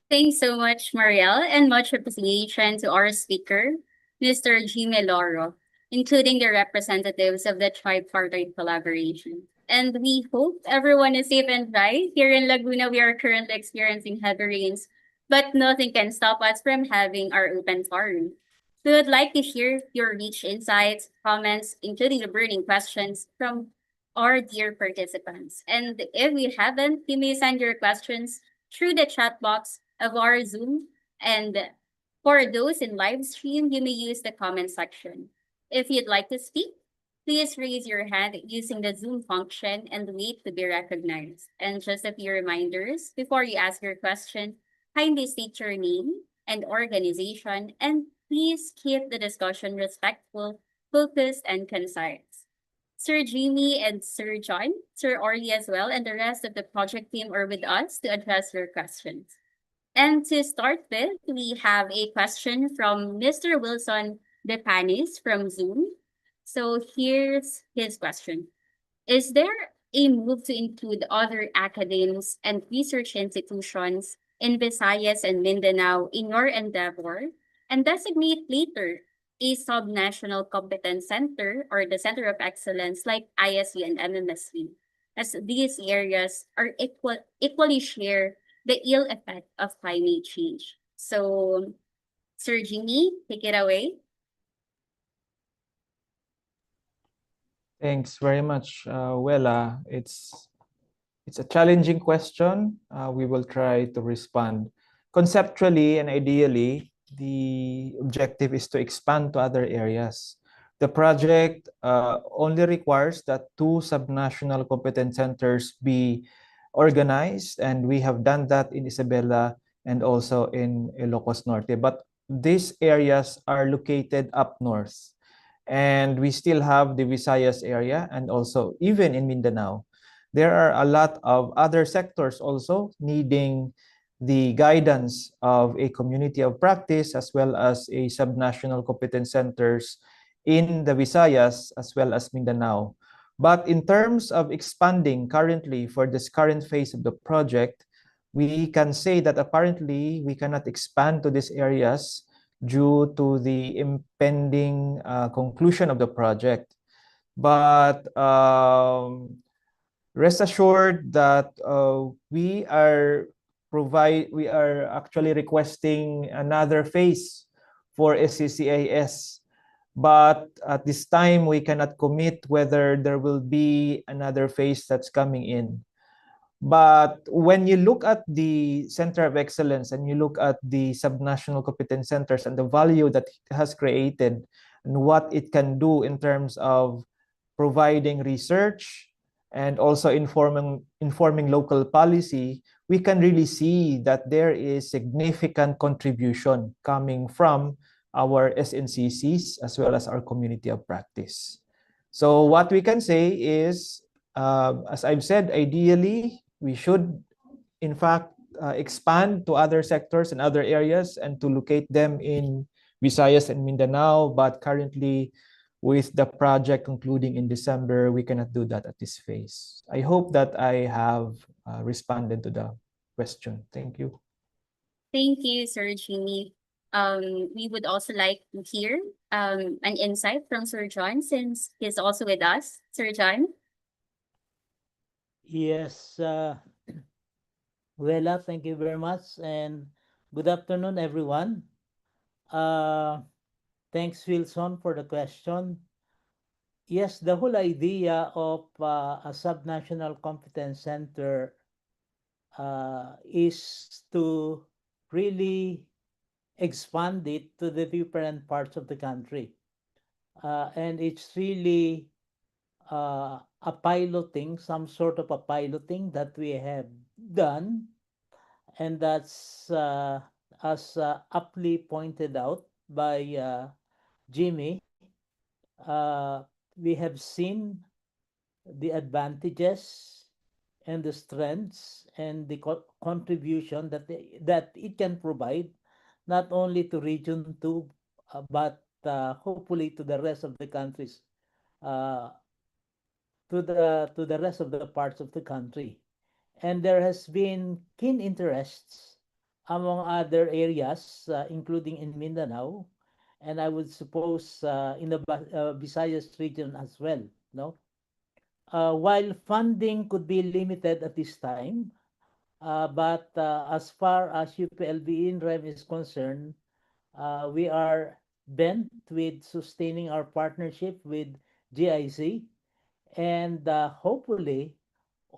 Thanks so much, Marielle, and much appreciation to our speaker, Mr. Jimmy Loro, including the representatives of the tripartite collaboration. And we hope everyone is safe and dry. Here in Laguna, we are currently experiencing heavy rains, but nothing can stop us from having our open forum. We would like to hear your rich insights, comments, including the burning questions from our dear participants. And if we haven't, you may send your questions through the chat box of our Zoom. And for those in live stream, you may use the comment section. If you'd like to speak, please raise your hand using the Zoom function and wait to be recognized. And just a few reminders before you ask your question, kindly state your name and organization, and please keep the discussion respectful, focused, and concise. Sir Jimmy and Sir John, Sir Orly as well, and the rest of the project team are with us to address your questions. And to start with, we have a question from Mr. Wilson Depanis from Zoom. So here's his question. Is there a move to include other academics and research institutions in Visayas and Mindanao in your endeavor and designate later a subnational competence center or the center of excellence like ISU and MMSV, as these areas are equally share the ill effect of climate change? So, Sir Jimmy, take it away. Thanks very much, Wella. It's a challenging question. We will try to respond. Conceptually and ideally, the objective is to expand to other areas. The project only requires that 2 subnational competence centers be organized, and we have done that in Isabela and also in Ilocos Norte. But these areas are located up north. And we still have the Visayas area and also even in Mindanao. There are a lot of other sectors also needing the guidance of a community of practice as well as a subnational competence centers in the Visayas as well as Mindanao. But in terms of expanding currently for this current phase of the project, we can say that apparently we cannot expand to these areas due to the impending conclusion of the project. But rest assured that we are actually requesting another phase for SCCIS. But at this time, we cannot commit whether there will be another phase that's coming in. But when you look at the Center of Excellence and you look at the subnational competence centers and the value that it has created and what it can do in terms of providing research and also informing local policy, we can really see that there is significant contribution coming from our SNCCs as well as our community of practice. So what we can say is, as I've said, ideally, we should, in fact, expand to other sectors and other areas and to locate them in Visayas and Mindanao. But currently, with the project concluding in December, we cannot do that at this phase. I hope that I have responded to the question. Thank you. Thank you, Sir Jimmy. We would also like to hear an insight from Sir John since he's also with us. Sir John? Yes, Wella, thank you very much, and good afternoon, everyone. Uh, Thanks, Wilson, for the question. Yes, the whole idea of a subnational competence center is to really expand it to the different parts of the country. And it's really a piloting, some sort of a piloting that we have done. And that's, as aptly pointed out by Jimmy, uh, we have seen the advantages and the strengths and the contribution that it can provide not only to region 2 but hopefully to the rest of the countries, uh, to the rest of the parts of the country. And there has been keen interests among other areas, including in Mindanao, and I would suppose in the Visayas region as well. No, while funding could be limited at this time, but as far as UPLB-INREM is concerned, we are bent with sustaining our partnership with GIC and hopefully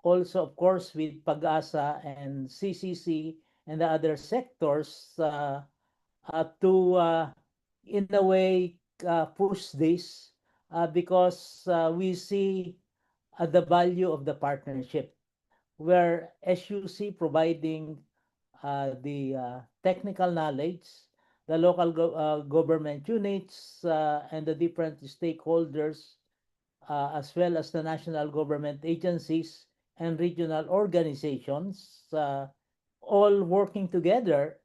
also, of course, with Pag-asa and CCC and the other sectors to, in a way, push this because we see the value of the partnership, where SUC providing the technical knowledge, the local government units, and the different stakeholders, as well as the national government agencies and regional organizations, all working together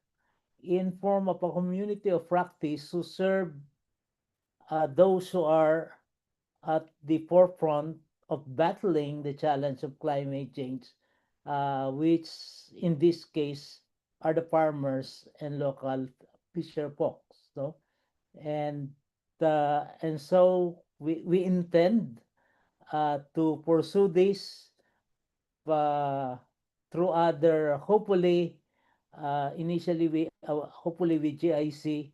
in form of a community of practice to serve those who are at the forefront of battling the challenge of climate change, which in this case are the farmers and local fisher folks. No? And so we intend to pursue this uh, through other, hopefully, initially we hopefully with GIC,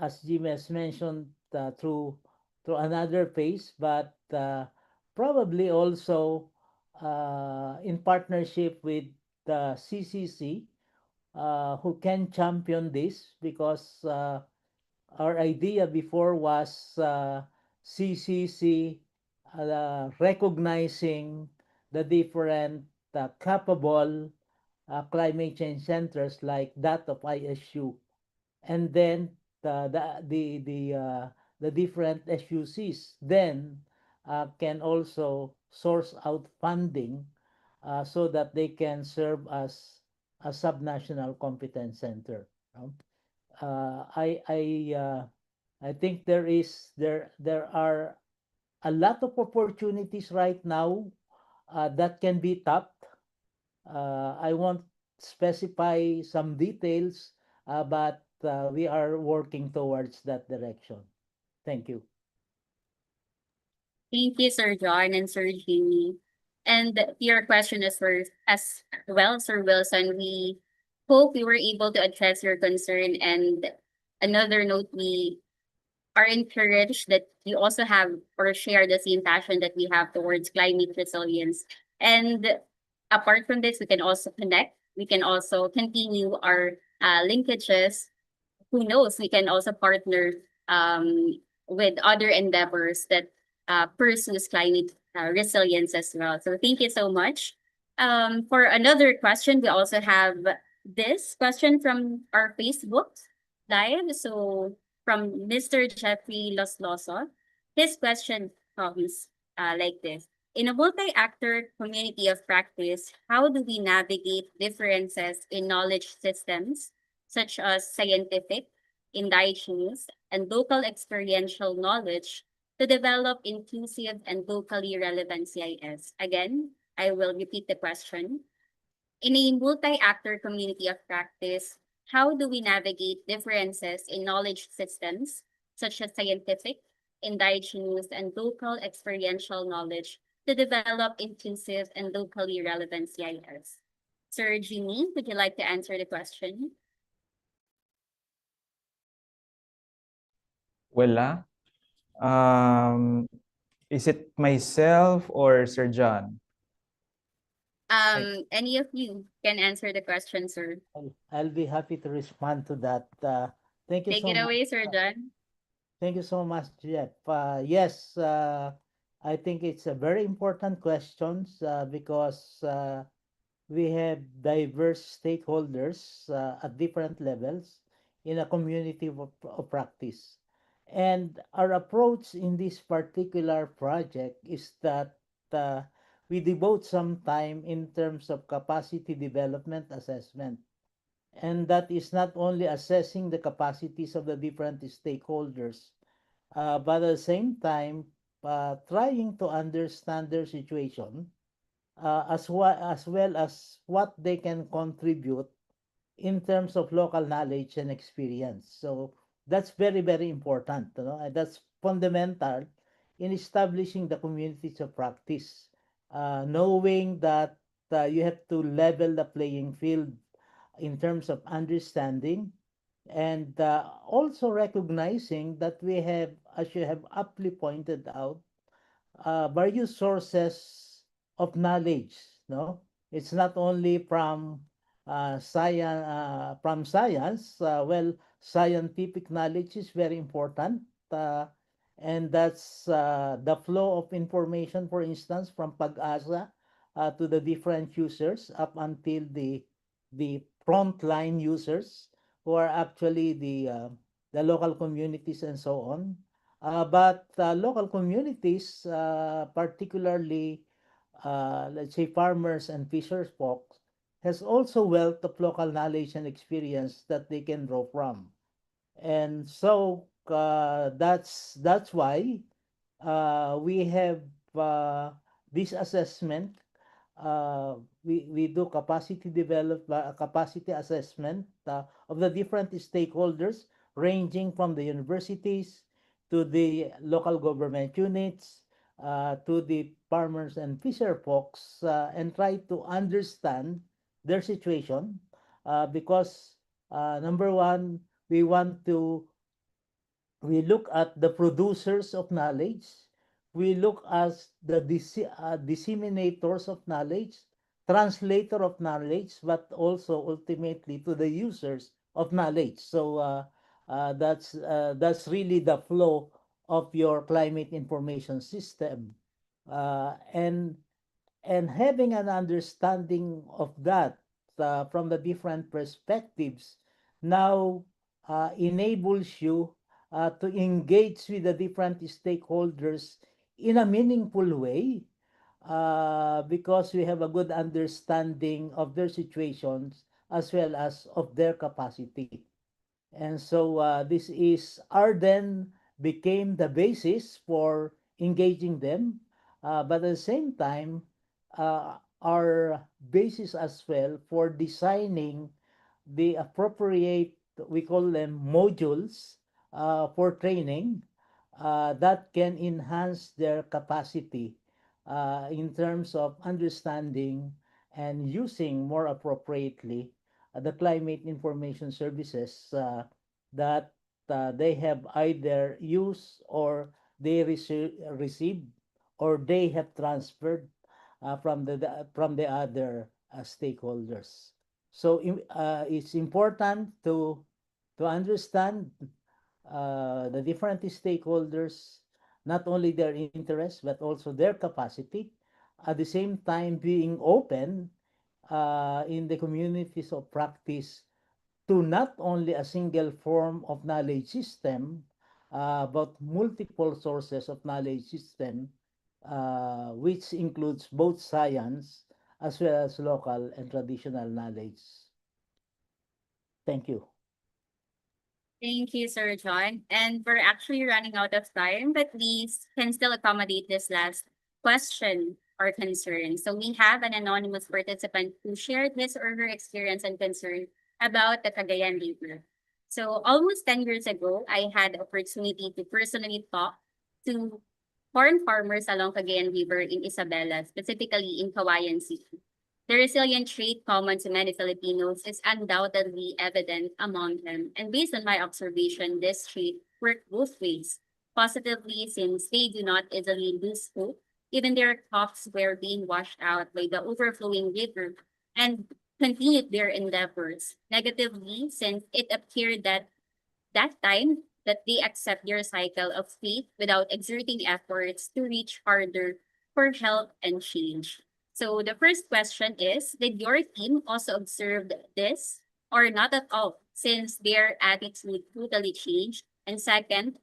as Jim has mentioned, through another phase, but probably also in partnership with the CCC, who can champion this because our idea before was CCC recognizing the different capable climate change centers like that of ISU, and then the different SUCs then can also source out funding so that they can serve as a subnational competence center. No? Uh, I I I think there are a lot of opportunities right now that can be tapped. I won't specify some details, but we are working towards that direction. Thank you. Thank you, Sir John and Sir Jimmy. And your question as well, Sir Wilson, we hope we were able to address your concern. And another note, we are encouraged that you also have or share the same passion that we have towards climate resilience. And apart from this, we can also connect. We can also continue our linkages. Who knows, we can also partner with other endeavors that pursues climate resilience as well. So thank you so much. For another question, we also have this question from our Facebook Live. So from Mr. Jeffrey Losloso, his question comes like this. In a multi-actor community of practice, how do we navigate differences in knowledge systems, such as scientific, indigenous, and local experiential knowledge to develop inclusive and locally relevant CIS? Again, I will repeat the question. In a multi-actor community of practice, How do we navigate differences in knowledge systems, such as scientific, indigenous, and local experiential knowledge, to develop inclusive and locally relevant CIS? Sir Jimmy, would you like to answer the question? Wala. Is it myself or Sir John? Any of you can answer the question, sir. I'll be happy to respond to that. Thank you Take so it much. away, Sir John. Thank you so much, Jeff. Yes, I think it's a very important question because we have diverse stakeholders at different levels in a community of practice. And our approach in this particular project is that uh, we devote some time in terms of capacity development assessment. And that is not only assessing the capacities of the different stakeholders, but at the same time, trying to understand their situation as well as what they can contribute in terms of local knowledge and experience. So that's very, very important. And that's fundamental in establishing the communities of practice. Knowing that you have to level the playing field in terms of understanding and also recognizing that we have, as you have aptly pointed out, various sources of knowledge. No, it's not only from science. Well, scientific knowledge is very important, and that's the flow of information, for instance, from Pag-asa to the different users up until the frontline users who are actually the local communities and so on. But local communities, particularly, let's say, farmers and fishers folks, has also wealth of local knowledge and experience that they can draw from. And so that's why we have this assessment. We do capacity assessment of the different stakeholders, ranging from the universities to the local government units to the farmers and fisher folks, and try to understand their situation because number one, we want to we look at the producers of knowledge, we look at the disseminators of knowledge, translator of knowledge, but also ultimately to the users of knowledge. So that's really the flow of your climate information system, and having an understanding of that from the different perspectives now enables you to engage with the different stakeholders in a meaningful way because we have a good understanding of their situations as well as of their capacity. And so this is Arden became the basis for engaging them, but at the same time, our basis as well for designing the appropriate, we call them modules for training that can enhance their capacity in terms of understanding and using more appropriately the climate information services that they have either used or they received or they have transferred from the other stakeholders. So it's important to understand the different stakeholders, not only their interests but also their capacity. At the same time, being open in the communities of practice to not only a single form of knowledge system, but multiple sources of knowledge system, which includes both science as well as local and traditional knowledge. Thank you. Thank you, Sir John. And we're actually running out of time, but we can still accommodate this last question or concern. So we have an anonymous participant who shared his or her experience and concern about the Cagayan River. So almost 10 years ago, I had the opportunity to personally talk to corn farmers along Cagayan River in Isabela, specifically in Kawayan City. The resilient trait common to many Filipinos is undoubtedly evident among them, and based on my observation, this trait works both ways. Positively, since they do not easily lose hope, even their crops were being washed out by the overflowing river, and continued their endeavors. Negatively, since it appeared that time that they accept their cycle of fate without exerting efforts to reach harder for help and change. So the first question is, did your team also observe this or not at all, since their attitude totally changed? And second,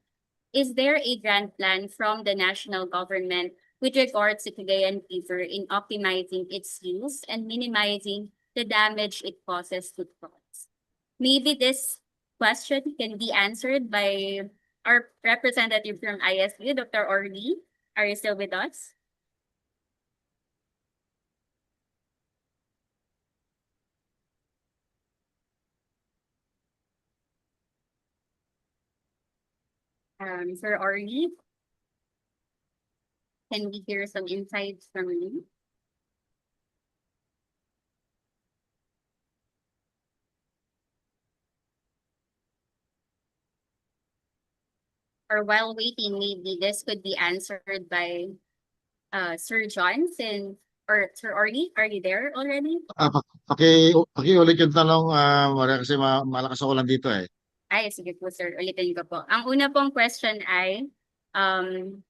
is there a grand plan from the national government with regards to Cagayan River in optimizing its use and minimizing the damage it causes to crops? Maybe this question can be answered by our representative from ISU, Dr. Orly. Are you still with us? Sir Orly, can we hear some insights from you? Or while waiting, maybe this could be answered by Sir John, since, or Sir Orly, are you there already? Pakiulit yung tanong, Maria, kasi malakas ako lang dito eh. Ay, sige po sir, ulitin ko po. Ang una pong question ay, um,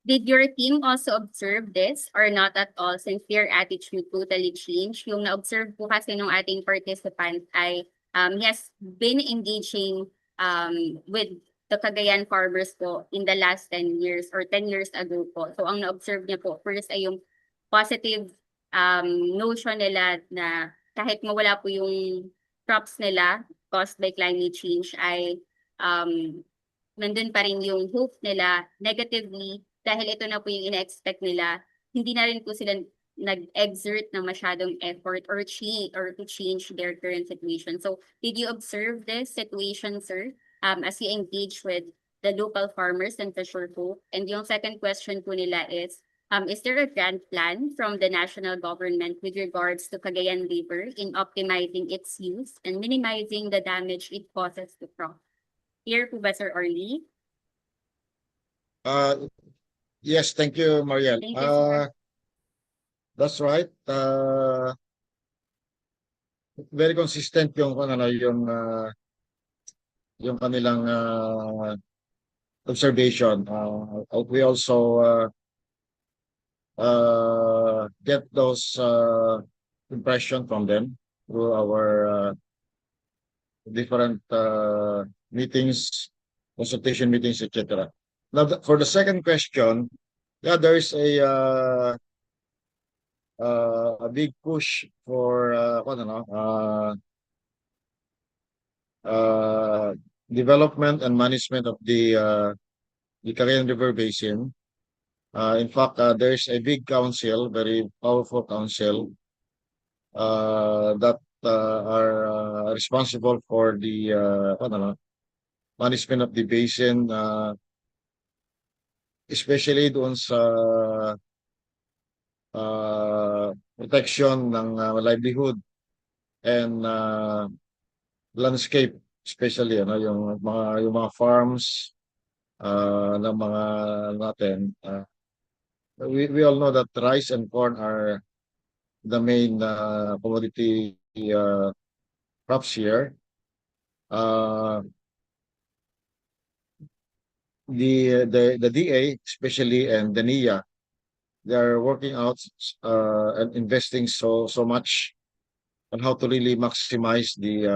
did your team also observe this or not at all, since their attitude totally changed? Yung na-observe po kasi ng ating participant ay he has been engaging with the Cagayan farmers po in the last 10 years or 10 years ago po. So ang na-observe niya po, first ay yung positive notion nila na kahit mawala po yung crops nila caused by climate change ay nandun pa rin yung hope nila. Negatively, dahil ito na po yung ina-expect nila, hindi na rin po sila nag-exert ng masyadong effort or to change their current situation. So, did you observe this situation, sir, as you engage with the local farmers and fisher folk? And yung second question po nila is there a grand plan from the national government with regards to Cagayan River in optimizing its use and minimizing the damage it causes to crops? Here po ba, Sir Orly? Yes, thank you, Mariel. Thank you, sir. That's right. Very consistent yung yung kanilang observation. We also get those impression from them through our different meetings, consultation meetings, etc. Now, for the second question, yeah, there is a big push for development and management of the Cagayan River Basin. In fact, there's a big council, very powerful council, that are responsible for the management of the basin, especially doon sa protection ng livelihood and landscape, especially yung mga farms ng mga natin. We all know that rice and corn are the main commodity crops here. The DA especially and the NIA, they are working out and investing so much on how to really maximize the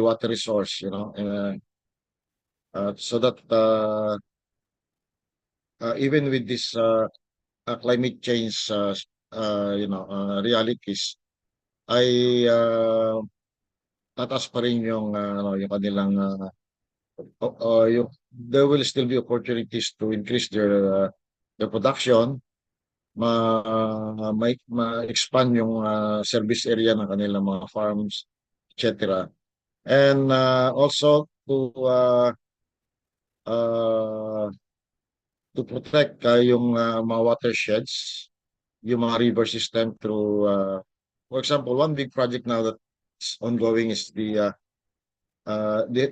water resource, so that even with this climate change realities, ay tataas pa rin yung kanilang there will still be opportunities to increase their production, ma-expand yung service area ng kanilang mga farms, etc. And also uh, to protect yung mga watersheds, yung mga river system through, for example, one big project now that's ongoing is the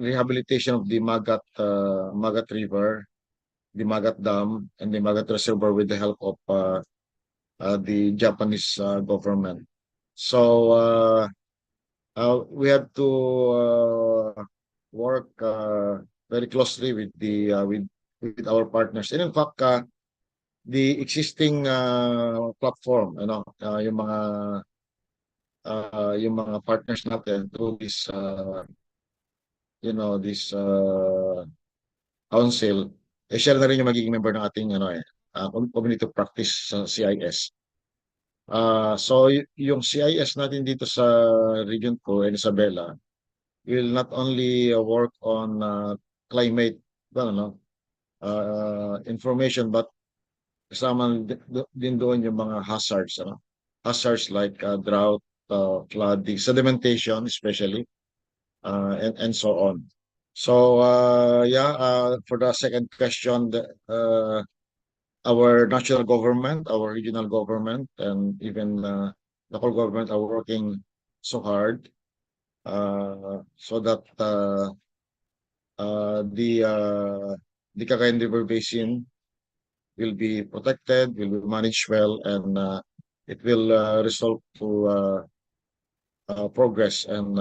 rehabilitation of the Magat River, the Magat Dam, and the Magat Reservoir with the help of the Japanese government. So we have to work very closely with with our partners. And in fact, the existing platform, yung mga partners natin through this this council, siya na rin yung magiging member ng ating community of practice sa CIS. So yung CIS natin dito sa region ko, in Isabela, will not only work on climate, information, but kasama din doon yung mga hazards, hazards like drought, flooding, sedimentation especially, and so on. So for the second question, our national government, our regional government, and even local government are working so hard so that the Cagayan River Basin will be protected, will be managed well, and it will result to progress and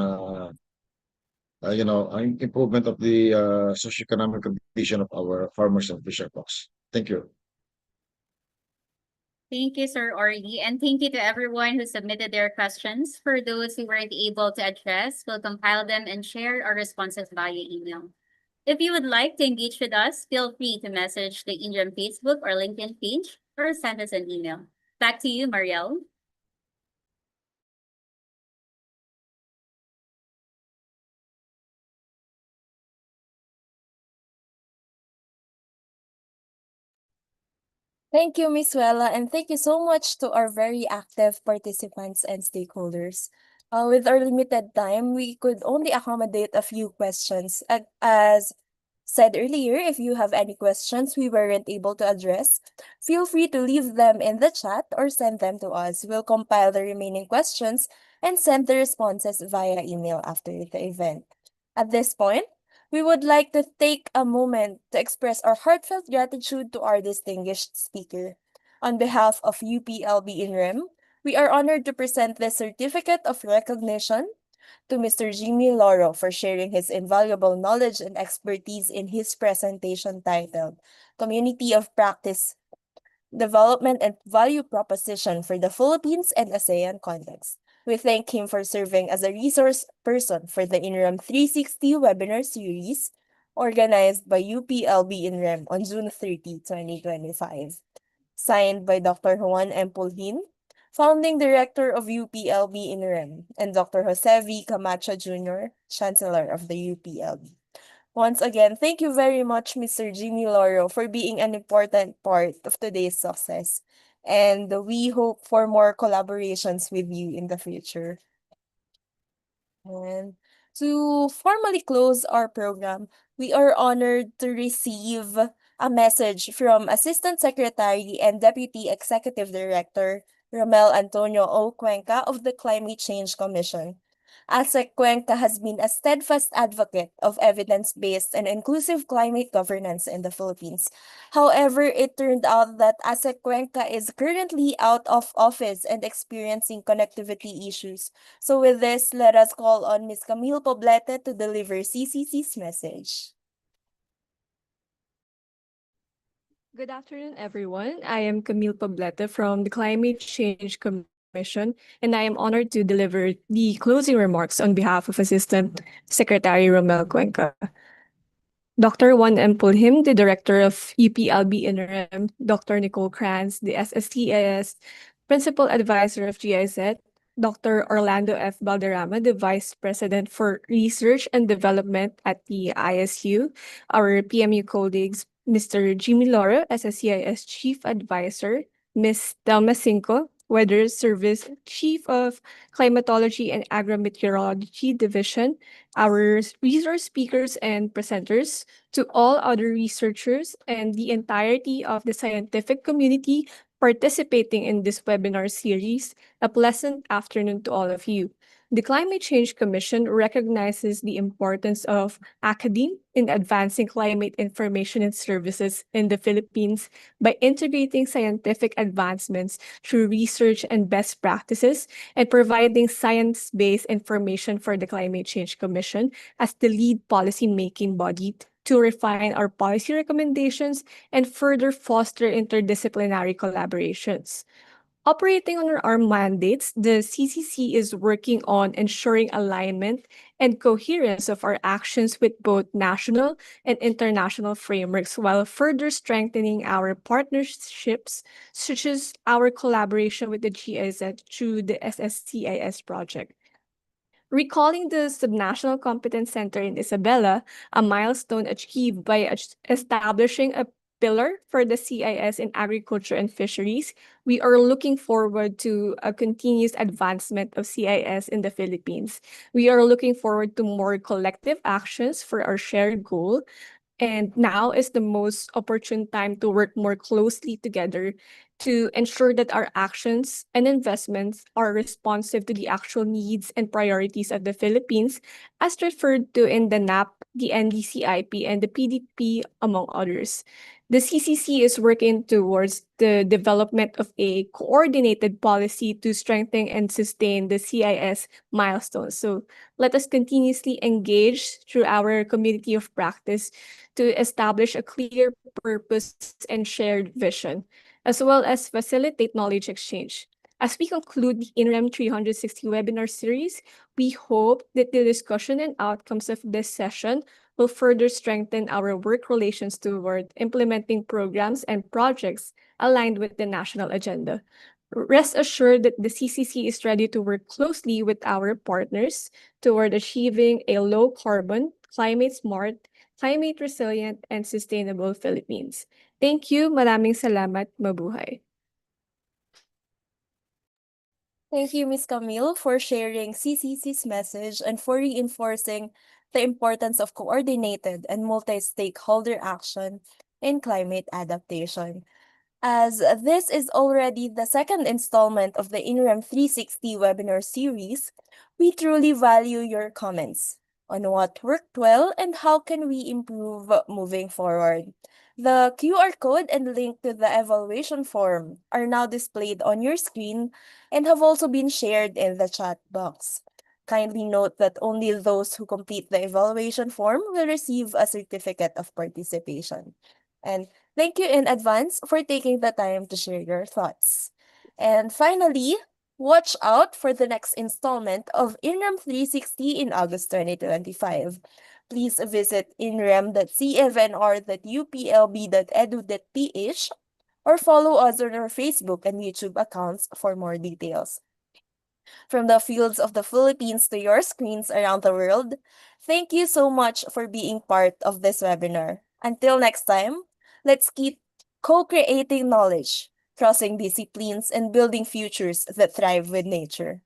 improvement of the socioeconomic condition of our farmers and fisher folks. Thank you. Thank you, Sir Orly, and thank you to everyone who submitted their questions. For those who weren't able to address, we'll compile them and share our responses via email. If you would like to engage with us, feel free to message the INREM Facebook or LinkedIn page or send us an email. Back to you, Marielle. Thank you, Ms. Wella, and thank you so much to our very active participants and stakeholders. With our limited time, we could only accommodate a few questions. As said earlier, if you have any questions we weren't able to address, feel free to leave them in the chat or send them to us. We'll compile the remaining questions and send the responses via email after the event. At this point, we would like to take a moment to express our heartfelt gratitude to our distinguished speaker. On behalf of UPLB-INREM, we are honored to present this certificate of recognition to Mr. Jimmy Loro for sharing his invaluable knowledge and expertise in his presentation titled Community of Practice, Development and Value Proposition for the Philippines and ASEAN Context. We thank him for serving as a resource person for the INREM 360 webinar series organized by UPLB-INREM on June 30, 2025. Signed by Dr. Juan M. Pulhin, Founding Director of UPLB-INREM, and Dr. Jose V. Camacho Jr., Chancellor of the UPLB. Once again, thank you very much, Mr. Jimmy Loro, for being an important part of today's success. And we hope for more collaborations with you in the future. And to formally close our program, we are honored to receive a message from Assistant Secretary and Deputy Executive Director Romel Antonio O. Cuenca of the Climate Change Commission. ASEC Cuenca has been a steadfast advocate of evidence-based and inclusive climate governance in the Philippines. However, it turned out that ASEC Cuenca is currently out of office and experiencing connectivity issues. So with this, let us call on Ms. Camille Poblete to deliver CCC's message. Good afternoon, everyone. I am Camille Poblete from the Climate Change Commission, and I am honored to deliver the closing remarks on behalf of Assistant Secretary Romel Cuenca. Dr. Juan M. Pulhim, the Director of UPLB-INREM, Dr. Nicole Kranz, the SSTIS Principal Advisor of GIZ, Dr. Orlando F. Balderrama, the Vice President for Research and Development at the ISU, our PMU colleagues, Mr. Jimmy Loro, SSCIS Chief Advisor, Ms. Delma Cinco, Weather Service Chief of Climatology and Agrometeorology Division, our resource speakers and presenters, to all other researchers and the entirety of the scientific community participating in this webinar series, a pleasant afternoon to all of you. The Climate Change Commission recognizes the importance of academe in advancing climate information and services in the Philippines by integrating scientific advancements through research and best practices and providing science-based information for the Climate Change Commission as the lead policy-making body to refine our policy recommendations and further foster interdisciplinary collaborations. Operating under our mandates, the CCC is working on ensuring alignment and coherence of our actions with both national and international frameworks while further strengthening our partnerships, such as our collaboration with the GIZ through the SSCIS project. Recalling the Subnational Competence Center in Isabela, a milestone achieved by establishing a pillar for the CIS in agriculture and fisheries, we are looking forward to a continuous advancement of CIS in the Philippines. We are looking forward to more collective actions for our shared goal. And now is the most opportune time to work more closely together to ensure that our actions and investments are responsive to the actual needs and priorities of the Philippines, as referred to in the NAP, the NDCIP, and the PDP, among others. The CCC is working towards the development of a coordinated policy to strengthen and sustain the CIS milestones. So let us continuously engage through our community of practice to establish a clear purpose and shared vision, as well as facilitate knowledge exchange. As we conclude the INREM 360 webinar series, we hope that the discussion and outcomes of this session will further strengthen our work relations toward implementing programs and projects aligned with the national agenda. Rest assured that the CCC is ready to work closely with our partners toward achieving a low-carbon, climate-smart, climate-resilient, and sustainable Philippines. Thank you. Maraming salamat. Mabuhay. Thank you, Ms. Camille, for sharing CCC's message and for reinforcing the importance of coordinated and multi-stakeholder action in climate adaptation. As this is already the second installment of the INREM 360 webinar series, we truly value your comments on what worked well and how can we improve moving forward. The QR code and link to the evaluation form are now displayed on your screen and have also been shared in the chat box. Kindly note that only those who complete the evaluation form will receive a certificate of participation. And thank you in advance for taking the time to share your thoughts. And finally, watch out for the next installment of INREM 360 in August 2025. Please visit inrem.cfnr.uplb.edu.ph or follow us on our Facebook and YouTube accounts for more details. From the fields of the Philippines to your screens around the world, thank you so much for being part of this webinar. Until next time, let's keep co-creating knowledge, crossing disciplines, and building futures that thrive with nature.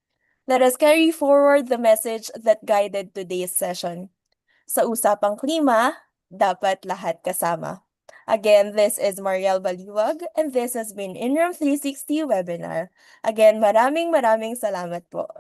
Let us carry forward the message that guided today's session. Sa usapang klima, dapat lahat kasama. Again, this is Mariel Baliwag, and this has been INREM 360 webinar. Again, maraming salamat po.